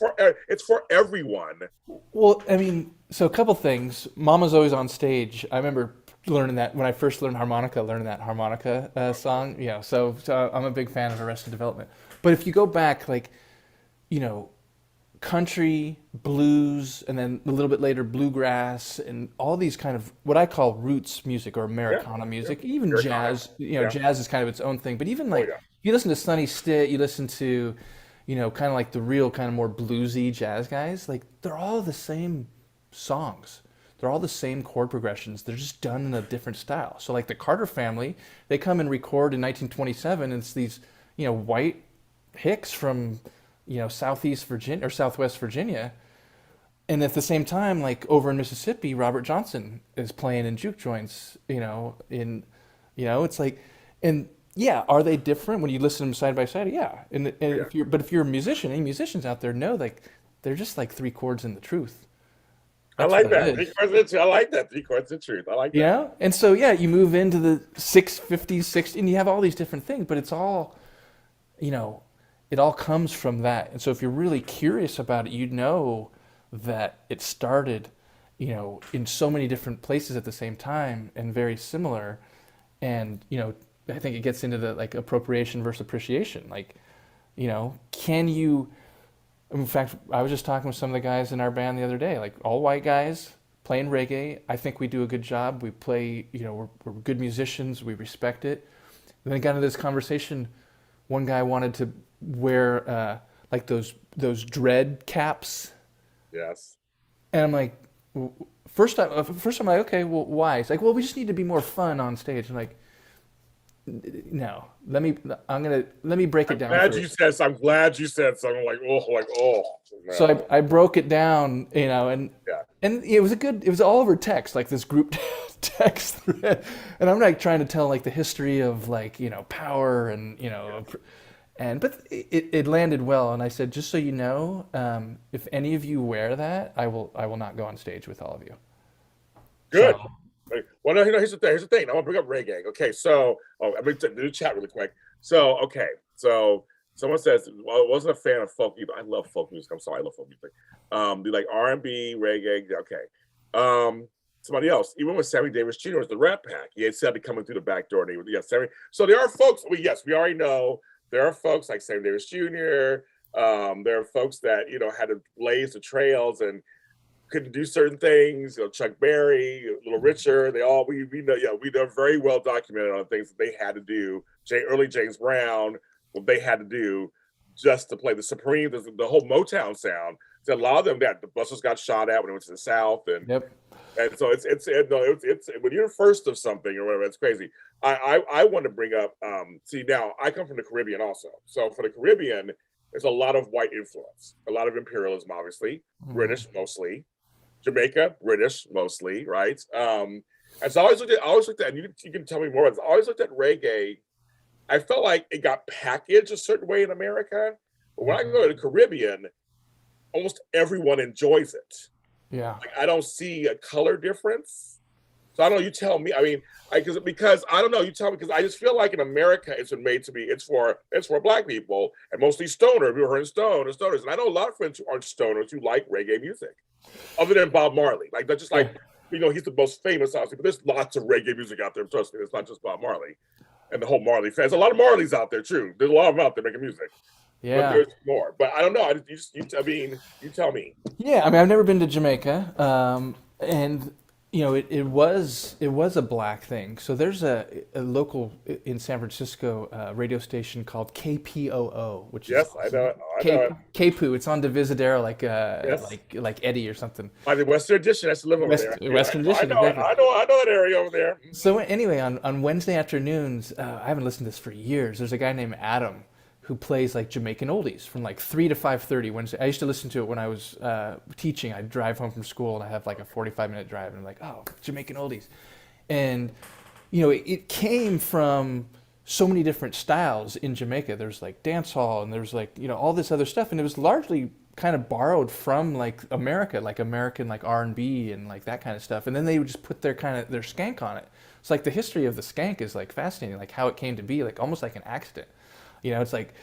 for everyone. Well, I mean, so a couple things. Mama's Always on Stage. I remember learning that when I first learned harmonica, learning that harmonica song. So I'm a big fan of Arrested Development. But if you go back, like, you know, country, blues, and then a little bit later bluegrass, and all these kind of what I call roots music or Yeah, Americana yeah. music, even Very common. jazz. Yeah. Jazz is kind of its own thing. But even Oh like yeah. you listen to Sonny Stitt, you listen to, kind of like the real kind of more bluesy jazz guys. Like they're all the same songs. They're all the same chord progressions. They're just done in a different style. So like the Carter family, they come and record in 1927. And it's these, white hicks from, Southeast Virginia or Southwest Virginia. And at the same time, like over in Mississippi, Robert Johnson is playing in juke joints, it's like, and yeah, are they different when you listen to them side by side? Yeah. And Yeah. if you're a musician, any musicians out there know like they're just like three chords in the truth. I That's like what it that. is. I like that. Three chords of truth. I like that. And so yeah, you move into the 650s, 60s, and you have all these different things, but it's all, you know, it all comes from that. And so if you're really curious about it, you know that it started, in so many different places at the same time and very similar. And, I think it gets into the like appropriation versus appreciation. Like, can you, in fact, I was just talking with some of the guys in our band the other day, like all white guys playing reggae. I think we do a good job. We play, we're good musicians. We respect it. And then I got into this conversation. One guy wanted to wear like those dread caps, Yes. and I'm like, first I'm like, okay, well, why? It's like, well, we just need to be more fun on stage. I'm like, no, let me break it down first. I'm glad you said something like oh So no. I broke it down, Yeah. and it was all over text, like this group text thread. And I'm like trying to tell like the history of like, power and, but it landed well. And I said, just so you know, if any of you wear that, I will not go on stage with all of you. Good. So, Well, no, here's the thing. Here's the thing. I want to bring up reggae. Okay, so I'm going to do the chat really quick. So, okay, so someone says, well, I wasn't a fan of folk either. I love folk music. I'm sorry, I love folk music. Do like R&B, reggae. Okay. Somebody else, even with Sammy Davis Jr. was the Rat Pack. He had said coming through the back door. And Sammy. So there are folks. Well, yes, we already know there are folks like Sammy Davis Jr. There are folks that had to blaze the trails and couldn't do certain things. Chuck Berry, Little Richard, they all we know. Yeah, we are very well documented on things that they had to do. Early James Brown, what they had to do just to play the Supreme, the whole Motown sound. So a lot of them that the buses got shot at when it went to the South, and yep. so it's when you're first of something or whatever, it's crazy. I want to bring up. See, now I come from the Caribbean also, so for the Caribbean, there's a lot of white influence, a lot of imperialism, obviously, British mostly. Jamaica, British mostly, right? And so I always looked at, and you can tell me more. I always looked at reggae. I felt like it got packaged a certain way in America, but when I go to the Caribbean, almost everyone enjoys it. Yeah. Like, I don't see a color difference. So I don't know. You tell me. I mean, because I don't know. You tell me because I just feel like in America it's been made to be. It's for Black people and mostly stoner. We were hearing stoners, and I know a lot of friends who aren't stoners who like reggae music. Other than Bob Marley, like that's just like he's the most famous, obviously. But there's lots of reggae music out there. Trust me, it's not just Bob Marley and the whole Marley fans. A lot of Marleys out there, true. There's a lot of them out there making music. Yeah. But there's more. But I don't know. You tell me. Yeah, I mean, I've never been to Jamaica, and it was a black thing. So there's a local in San Francisco radio station called KPOO, which Yes, is I know it. I know it. KPOO. It's on Divisadero, like Yes. like Eddie or something. By the Western Edition, I used to live over there. Western I Edition, know, exactly. I know that area over there. So anyway, on Wednesday afternoons, I haven't listened to this for years. There's a guy named Adam who plays like Jamaican oldies from like 3 to 5:30 Wednesday. I used to listen to it when I was teaching. I'd drive home from school and I have like a 45-minute drive, and I'm like, oh, Jamaican oldies. And it came from so many different styles in Jamaica. There's like dance hall and there's like all this other stuff, and it was largely kind of borrowed from like America, like American like R&B and like that kind of stuff, and then they would just put their kind of their skank on it. It's like the history of the skank is like fascinating, like how it came to be, like almost like an accident. It's like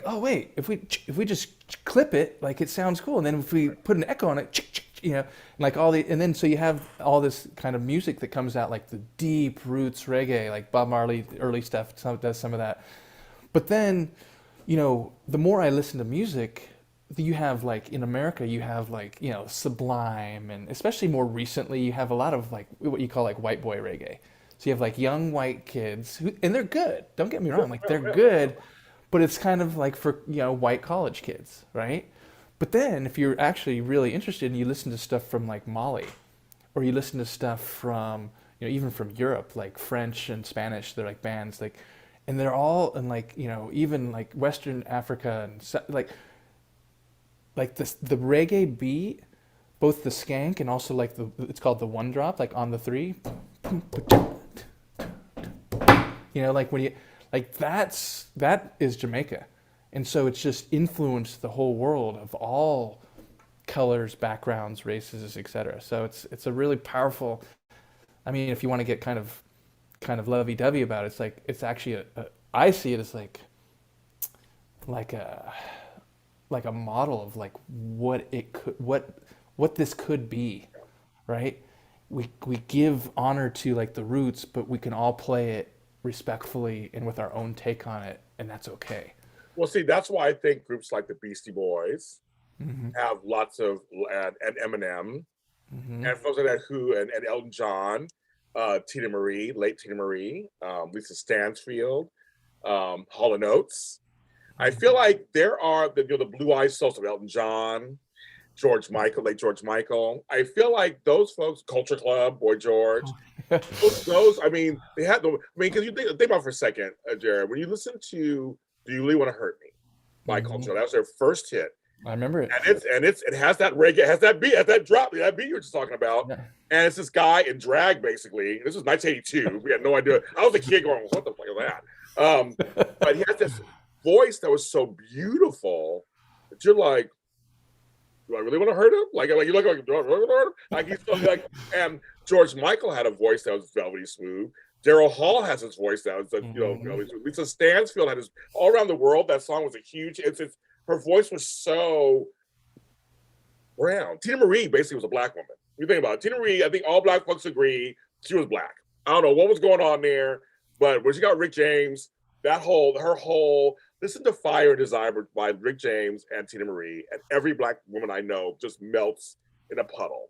oh wait, if we just clip it, like it sounds cool, and then if we put an echo on it, and like all the, and then so you have all this kind of music that comes out, like the deep roots reggae, like Bob Marley early stuff, does some of that. But then, the more I listen to music, you have like in America, you have like, Sublime, and especially more recently, you have a lot of like what you call like white boy reggae. So you have like young white kids, and they're good. Don't get me wrong, like they're good, but it's kind of like for, white college kids, right? But then if you're actually really interested and you listen to stuff from like Mali, or you listen to stuff from, even from Europe, like French and Spanish, they're like bands like, and they're all in like, even like Western Africa and like this, the reggae beat, both the skank and also like it's called the one drop, like on the three, like when you, like that is Jamaica. And so it's just influenced the whole world of all colors, backgrounds, races, etc. So it's a really powerful. I mean, if you want to get kind of lovey-dovey about it, it's like it's actually I see it as like a like a model of like what it could what this could be, right? We give honor to like the roots, but we can all play it respectfully and with our own take on it, and that's okay. Well, see, that's why I think groups like the Beastie Boys Mm-hmm. have lots of, and Eminem, Mm-hmm. and folks like that who, and Elton John, Tina Marie, late Tina Marie, Lisa Stansfield, Hall and Oates. I feel like there are the Blue Eyed Souls of Elton John, George Michael, late George Michael. I feel like those folks, Culture Club, Boy George, those I mean, they had the. I mean, because you think about it for a second, Jared, when you listen to "Do You Really Want to Hurt Me" by Mm-hmm. Culture, that was their first hit, I remember it. and it has that reggae, it has that beat, has that drop, that beat you were just talking about, Yeah. and it's this guy in drag basically. This was 1982. We had no idea. I was a kid going, "What the fuck is that?" But he has this voice that was so beautiful that you're like, do I really want to hurt him? Like you look like, do I really want to hurt him? Like he's so, like, and George Michael had a voice that was velvety smooth. Daryl Hall has his voice that was, velvety smooth. Lisa Stansfield had his, all around the world. That song was a huge. Her voice was so brown. Tina Marie basically was a black woman. You think about it. Tina Marie, I think all black folks agree she was black. I don't know what was going on there, but when she got Rick James, her whole Listen to Fire and Desire by Rick James and Tina Marie, and every black woman I know just melts in a puddle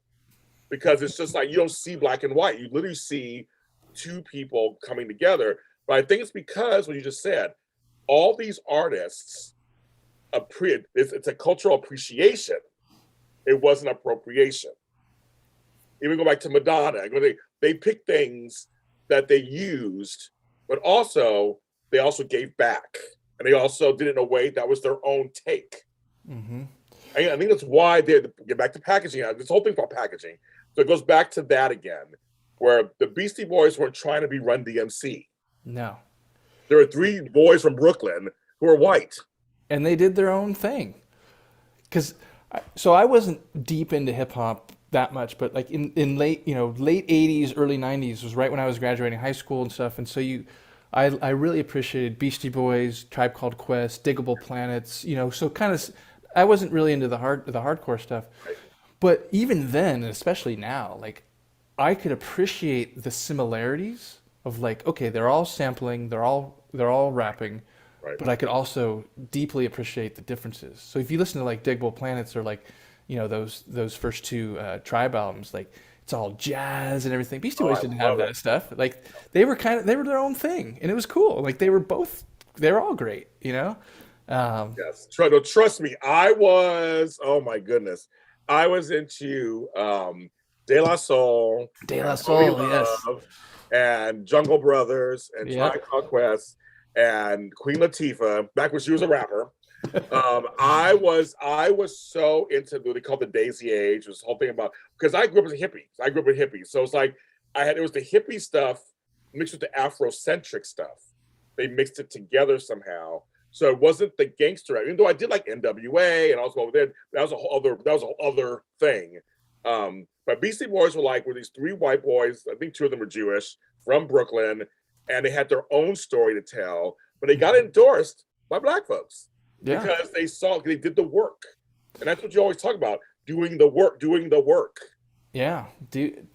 because it's just like you don't see black and white. You literally see two people coming together. But I think it's because what you just said, all these artists, it's a cultural appreciation. It wasn't appropriation. Even go back to Madonna, they picked things that they used, but they also gave back. And they also did it in a way that was their own take. Mm-hmm. I think that's why they get back to packaging. This whole thing about packaging. So it goes back to that again, where the Beastie Boys weren't trying to be Run DMC. No. There were three boys from Brooklyn who were white. And they did their own thing. So I wasn't deep into hip hop that much, but like in late 80s, early 90s was right when I was graduating high school and stuff. And so I really appreciated Beastie Boys, Tribe Called Quest, Diggable Planets, so kind of, I wasn't really into the hardcore stuff. But even then, and especially now, like I could appreciate the similarities of like, okay, they're all sampling, they're all rapping, Right. but I could also deeply appreciate the differences. So if you listen to like Diggable Planets or like, those first two Tribe albums, like it's all jazz and everything. Beastie Boys didn't have that stuff. Like they were their own thing, and it was cool. Like they were all great, Yes, trust me. Oh my goodness, I was into De La Soul, yes, and Jungle Brothers, and Tribe Called Quest, and Queen Latifah. Back when she was a rapper. I was so into what they call the Daisy Age. Was the whole thing about, because I grew up as a hippie. I grew up with hippies, so it's like it was the hippie stuff mixed with the Afrocentric stuff. They mixed it together somehow So it wasn't the gangster, even though I did like NWA and also over there. That was a whole other thing. But Beastie Boys were these three white boys. I think two of them were Jewish from Brooklyn, and they had their own story to tell. But they got endorsed by black folks because they did the work, and that's what you always talk about: doing the work, doing the work. Yeah,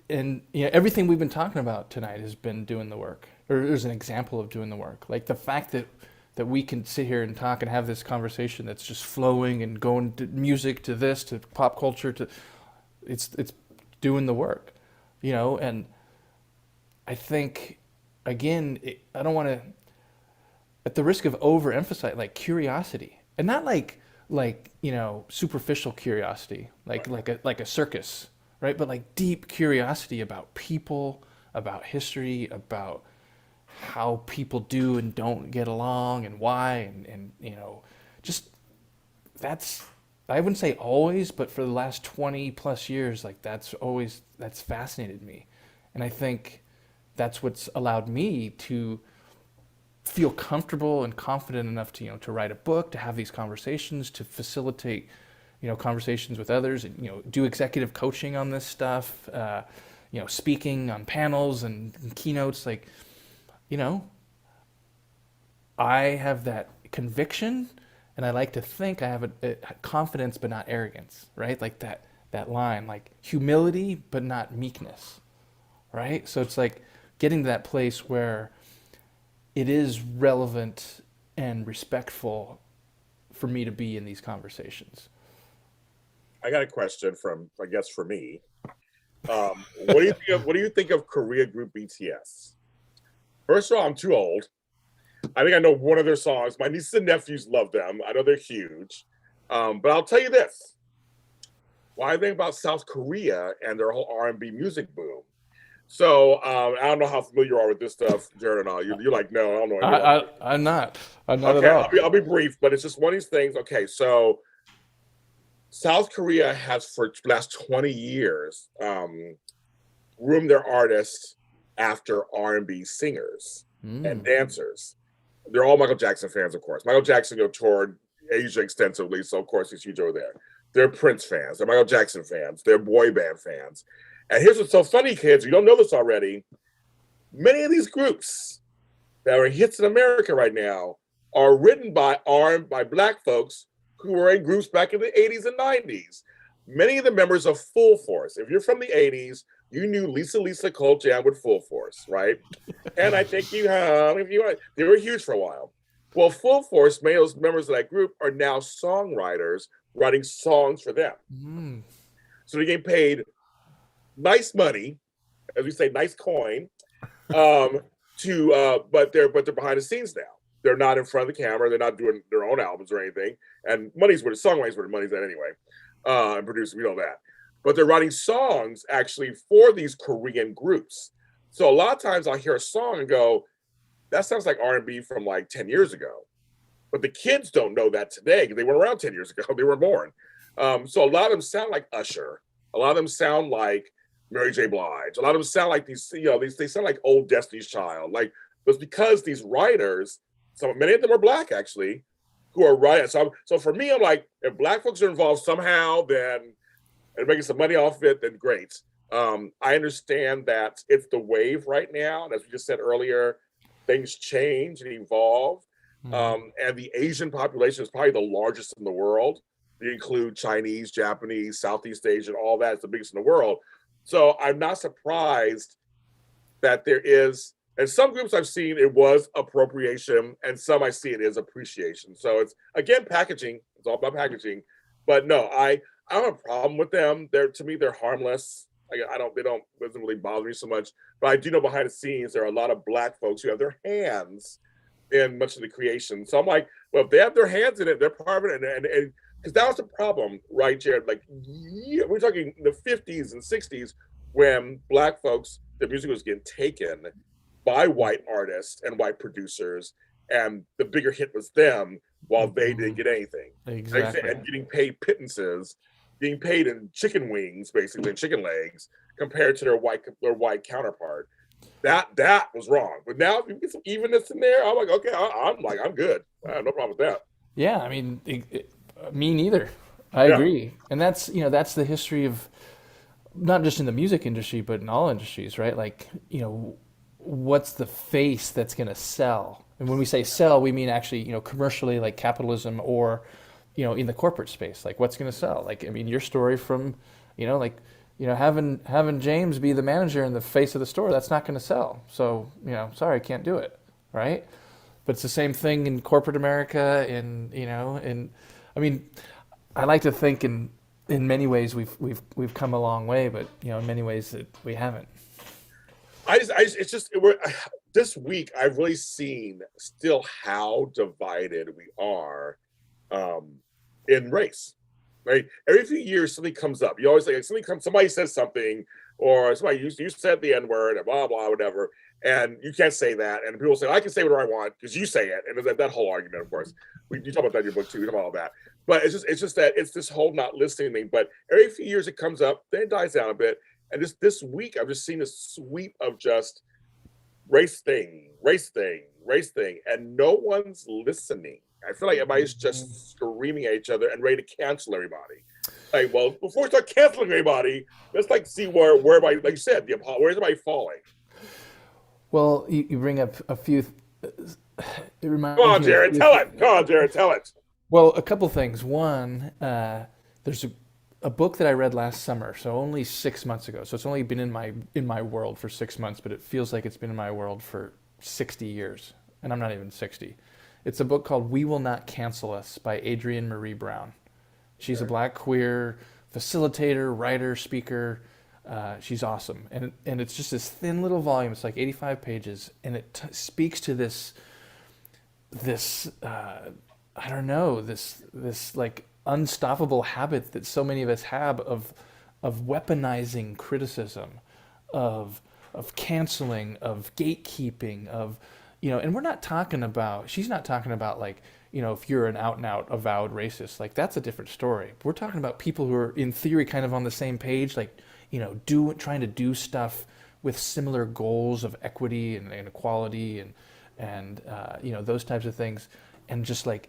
and everything we've been talking about tonight has been doing the work, or there's an example of doing the work. Like the fact that we can sit here and talk and have this conversation that's just flowing and going to music to this to pop culture to it's doing the work, and I think again I don't want to, at the risk of overemphasize, like curiosity, and not like superficial curiosity like a circus, right? But like deep curiosity about people, about history, about how people do and don't get along and why, and just that's, I wouldn't say always, but for the last 20 plus years, like that's fascinated me. And I think that's what's allowed me to feel comfortable and confident enough to to write a book, to have these conversations, to facilitate conversations with others, and do executive coaching on this stuff, speaking on panels and keynotes. Like I have that conviction, and I like to think I have a confidence but not arrogance, right? Like that line, like humility but not meekness, right? So it's like getting to that place where it is relevant and respectful for me to be in these conversations. I got a question I guess for me. What do you think of Korea group BTS? First of all, I'm too old. I think I know one of their songs. My nieces and nephews love them. I know they're huge. But I'll tell you this. Why I think about South Korea and their whole R&B music boom. So I don't know how familiar you are with this stuff, Jarod and all. You're like, no, I don't know anything about it. I'm not. I'm not Okay, at all. I'll be brief, but it's just one of these things. Okay, so South Korea has for the last 20 years groomed their artists after R&B singers and dancers. They're all Michael Jackson fans, of course. Michael Jackson toured Asia extensively, so of course he's huge over there. They're Prince fans. They're Michael Jackson fans. They're boy band fans. And here's what's so funny, kids. You don't know this already. Many of these groups that are hits in America right now are written by black folks who were in groups back in the 80s and 90s. Many of the members of Full Force. If you're from the 80s, you knew Lisa Cole Jam with Full Force, right? And I think they were huge for a while. Well, Full Force, many of those members of that group are now songwriters writing songs for them. So they get paid nice money, as we say, nice coin, but they're behind the scenes now. They're not in front of the camera. They're not doing their own albums or anything. And money's where the songwriters where the money's at anyway. And producers, we know that. But they're writing songs actually for these Korean groups. So a lot of times I'll hear a song and go, that sounds like R&B from like 10 years ago. But the kids don't know that today because they weren't around 10 years ago. They were born. So a lot of them sound like Usher. A lot of them sound like Mary J. Blige. A lot of them sound like these, they sound like old Destiny's Child. Like, it's because these writers, many of them are black actually, who are writing. So for me, I'm like, if black folks are involved somehow, then and making some money off of it, then great. I understand that it's the wave right now. And as we just said earlier, things change and evolve. And the Asian population is probably the largest in the world. You include Chinese, Japanese, Southeast Asian, all that is the biggest in the world. So I'm not surprised that there is, and some groups I've seen, it was appropriation, and some I see it is appreciation. So it's, again, packaging. It's all about packaging. But no, I don't have a problem with them. To me, they're harmless. It doesn't really bother me so much. But I do know behind the scenes, there are a lot of black folks who have their hands in much of the creation. So I'm like, well, if they have their hands in it, they're part of it. And because that was the problem, right, Jarod? Like, we're talking the 50s and 60s when black folks, the music was getting taken by white artists and white producers, and the bigger hit was them while they didn't get anything. Exactly. And getting paid pittances, being paid in chicken wings, basically, chicken legs, compared to their white counterpart. that was wrong. But now if you get some evenness in there, I'm like, okay, I'm good. I have no problem with that. Yeah, I mean, me neither. I Yeah. agree, and that's the history of not just in the music industry, but in all industries, right? Like, what's the face that's going to sell? And when we say sell, we mean actually, commercially, like capitalism, or, in the corporate space, like what's going to sell? Like, I mean, your story from, like, having James be the manager and the face of the store, that's not going to sell. So, sorry, I can't do it, right? But it's the same thing in corporate America, and I mean, I like to think in many ways we've come a long way, but in many ways that we haven't. It's just this week I've really seen still how divided we are um, in race. Right, every few years something comes up. You always like somebody says something, or somebody you said the N word and blah blah whatever, and you can't say that. And people say I can say whatever I want because you say it, and that whole argument, of course. You talk about that in your book too. You talk about all that, but it's just that it's this whole not listening thing. But every few years it comes up, then it dies down a bit. And this week I've just seen a sweep of just race thing, race thing, race thing, and no one's listening. I feel like everybody's just screaming at each other and ready to cancel everybody. Like, well, before we start canceling everybody, let's like see where everybody, like you said, where's everybody falling? Well, you bring up a few. It Come reminds on, me of a Jarod, few. tell it. Come on, Jarod, tell it. Well, a couple things. One, there's a book that I read last summer, so only 6 months ago. So it's only been in my world for 6 months, but it feels like it's been in my world for 60 years, and I'm not even 60. It's a book called "We Will Not Cancel Us" by Adrienne Marie Brown. She's a Okay. black queer facilitator, writer, speaker. She's awesome, and it's just this thin little volume. It's like 85 pages, and it speaks to this I don't know, this like unstoppable habit that so many of us have of weaponizing criticism, of canceling, of gatekeeping, of and we're not talking about. She's not talking about like if you're an out and out avowed racist, like that's a different story. We're talking about people who are in theory kind of on the same page, like trying to do stuff with similar goals of equity and equality and those types of things, and just like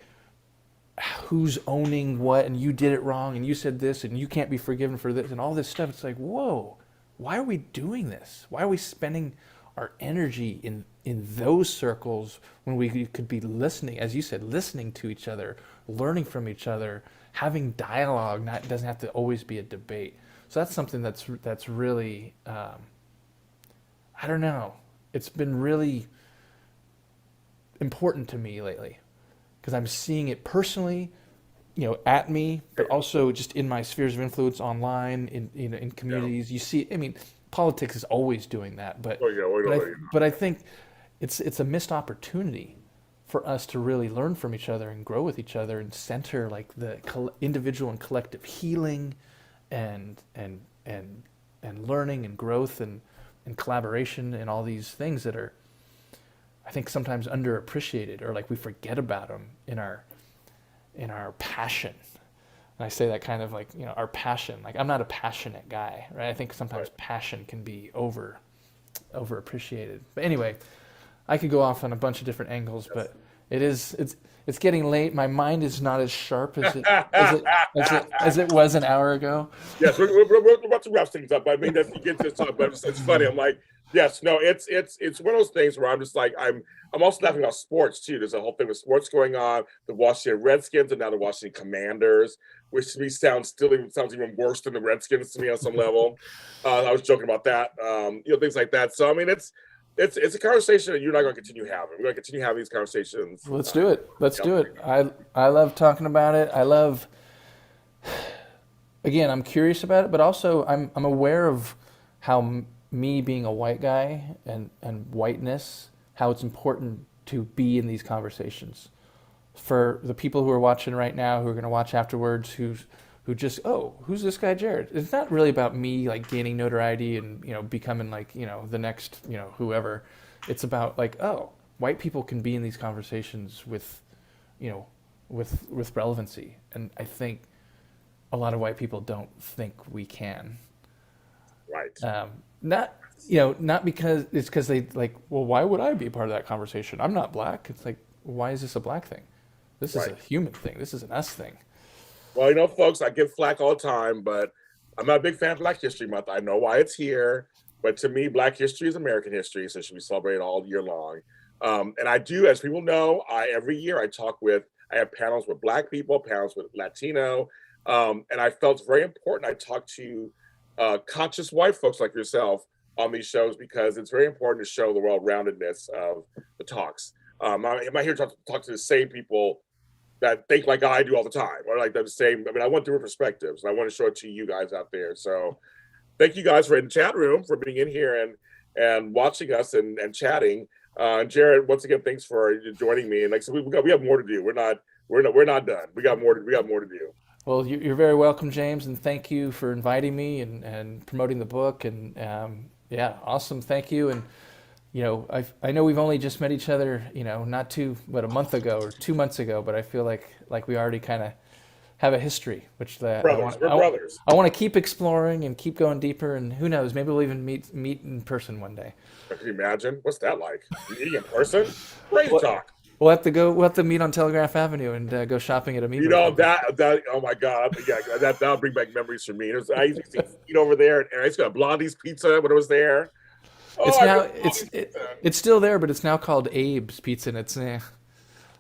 who's owning what, and you did it wrong, and you said this, and you can't be forgiven for this, and all this stuff. It's like, whoa, why are we doing this? Why are we spending our energy in those circles when we could be listening, as you said, listening to each other, learning from each other, having dialogue? Not doesn't have to always be a debate. So that's something that's really I don't know. It's been really important to me lately because I'm seeing it personally, at me, but also just in my spheres of influence online, in Yeah. communities. You see, I mean, politics is always doing that, but Oh yeah. Wait, but wait, I wait. but I think it's a missed opportunity for us to really learn from each other and grow with each other and center like the individual and collective healing, and and and and learning and growth and collaboration and all these things that are, I think, sometimes underappreciated, or like we forget about them in our passion. And I say that kind of like, our passion. Like I'm not a passionate guy, right? I think sometimes Right. passion can be overappreciated. But anyway, I could go off on a bunch of different angles, but it's getting late. My mind is not as sharp as it was an hour ago. Yes, we're about to wrap things up. I mean, that's you get to talk, but it's funny. I'm like, yes, no, it's one of those things where I'm just like I'm also laughing about sports too. There's a whole thing with sports going on. The Washington Redskins and now the Washington Commanders, which to me sounds even worse than the Redskins to me on some level. I was joking about that, things like that. So I mean, it's a conversation that you're not going to continue having. We're going to continue having these conversations. Let's do it. Let's Yeah. do it. I love talking about it. I love, again, I'm curious about it, but also I'm aware of how me being a white guy and whiteness, how it's important to be in these conversations. For the people who are watching right now, who are going to watch afterwards, who just, oh, who's this guy Jarod? It's not really about me like gaining notoriety and becoming like the next whoever. It's about like, oh, white people can be in these conversations with with relevancy, and I think a lot of white people don't think we can. Right. Not not because it's because they like, well, why would I be part of that conversation? I'm not black. It's like, why is this a black thing? This is Right. a human thing. This is an us thing. Well, folks, I give flack all the time, but I'm not a big fan of Black History Month. I know why it's here, but to me, Black history is American history, so it should be celebrated all year long. And I do, as people know, every year I have panels with Black people, panels with Latino, and I felt it's very important. I talk to conscious white folks like yourself on these shows because it's very important to show the well-roundedness of the talks. I'm not here to talk to the same people that think like I do all the time, or like the same. I mean, I want different perspectives, and I want to show it to you guys out there. So, thank you guys for in the chat room for being in here and watching us and chatting. Jarod, once again, thanks for joining me. And like I said, we have more to do. We're not done. We got more to do. Well, you're very welcome, James, and thank you for inviting me and promoting the book. And yeah, awesome. Thank you. And I know we've only just met each other, not a month ago or 2 months ago, but I feel like we already kind of have a history, which Brothers, we're brothers. I want to keep exploring and keep going deeper, and who knows, maybe we'll even meet in person one day. Can you imagine? What's that like? Meeting in person? Great talk. We'll have to meet on Telegraph Avenue and go shopping at Amoeba. That oh my God, yeah, that'll bring back memories for me. I used to eat over there, and I used to go to Blondie's Pizza when it was there. It's still there, but it's now called Abe's Pizza, and it's No,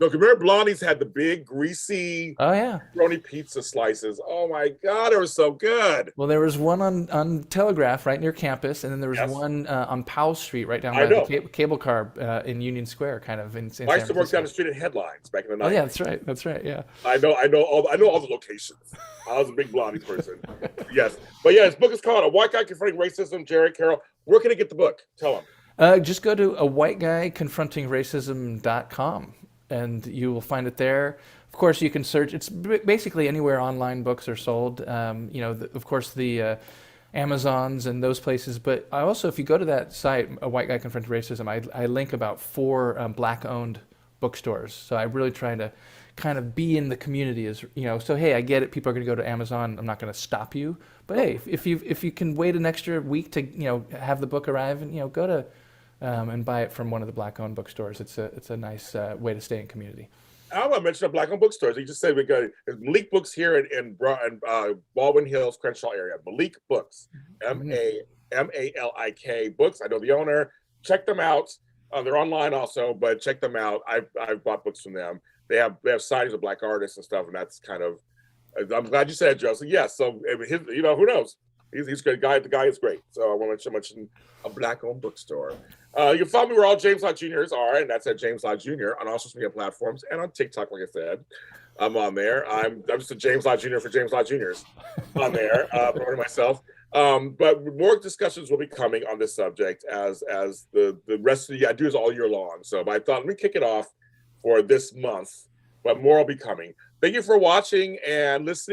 remember Blondie's had the big greasy pepperoni pizza slices. Oh my God, it was so good. Well, there was one on Telegraph right near campus, and then there was one on Powell Street right down by the cable car in Union Square, kind of in San I used to work Francisco. down the street at Headlines back in the 90s. Oh yeah, that's right. Yeah. I know all the locations. I was a big Blondie person. Yes, but yeah, his book is called "A White Guy Confronting Racism." Jarod, Karol, where can I get the book? Tell them. Just go to awhiteGuyConfrontingRacism.com. And you will find it there. Of course, you can search. It's basically anywhere online books are sold. Of course, the Amazons and those places. But I also, if you go to that site, A White Guy Confronting Racism, I link about 4 Black-owned bookstores. So I'm really trying to kind of be in the community. So hey, I get it. People are going to go to Amazon. I'm not going to stop you. But hey, if you can wait an extra week to have the book arrive, and go to and buy it from one of the Black-owned bookstores. It's a nice way to stay in community. I want to mention the Black-owned bookstores. You just said we got Malik Books here in Baldwin Hills, Crenshaw area. Malik Books, Malik Books. I know the owner. Check them out. They're online also, but check them out. I've bought books from them. They have signings of Black artists and stuff, and that's kind of. I'm glad you said it, Joe. So yes, so who knows? He's a good guy. The guy is great. So I want to mention a Black-owned bookstore. You can follow me where all James Lott Juniors are, and that's at James Lott Jr. on all social media platforms and on TikTok, like I said. I'm on there. I'm just a James Lott Jr. for James Lott Juniors on there, promoting myself. But more discussions will be coming on this subject as the rest of the I do this all year long. So but I thought, let me kick it off for this month, but more will be coming. Thank you for watching and listening.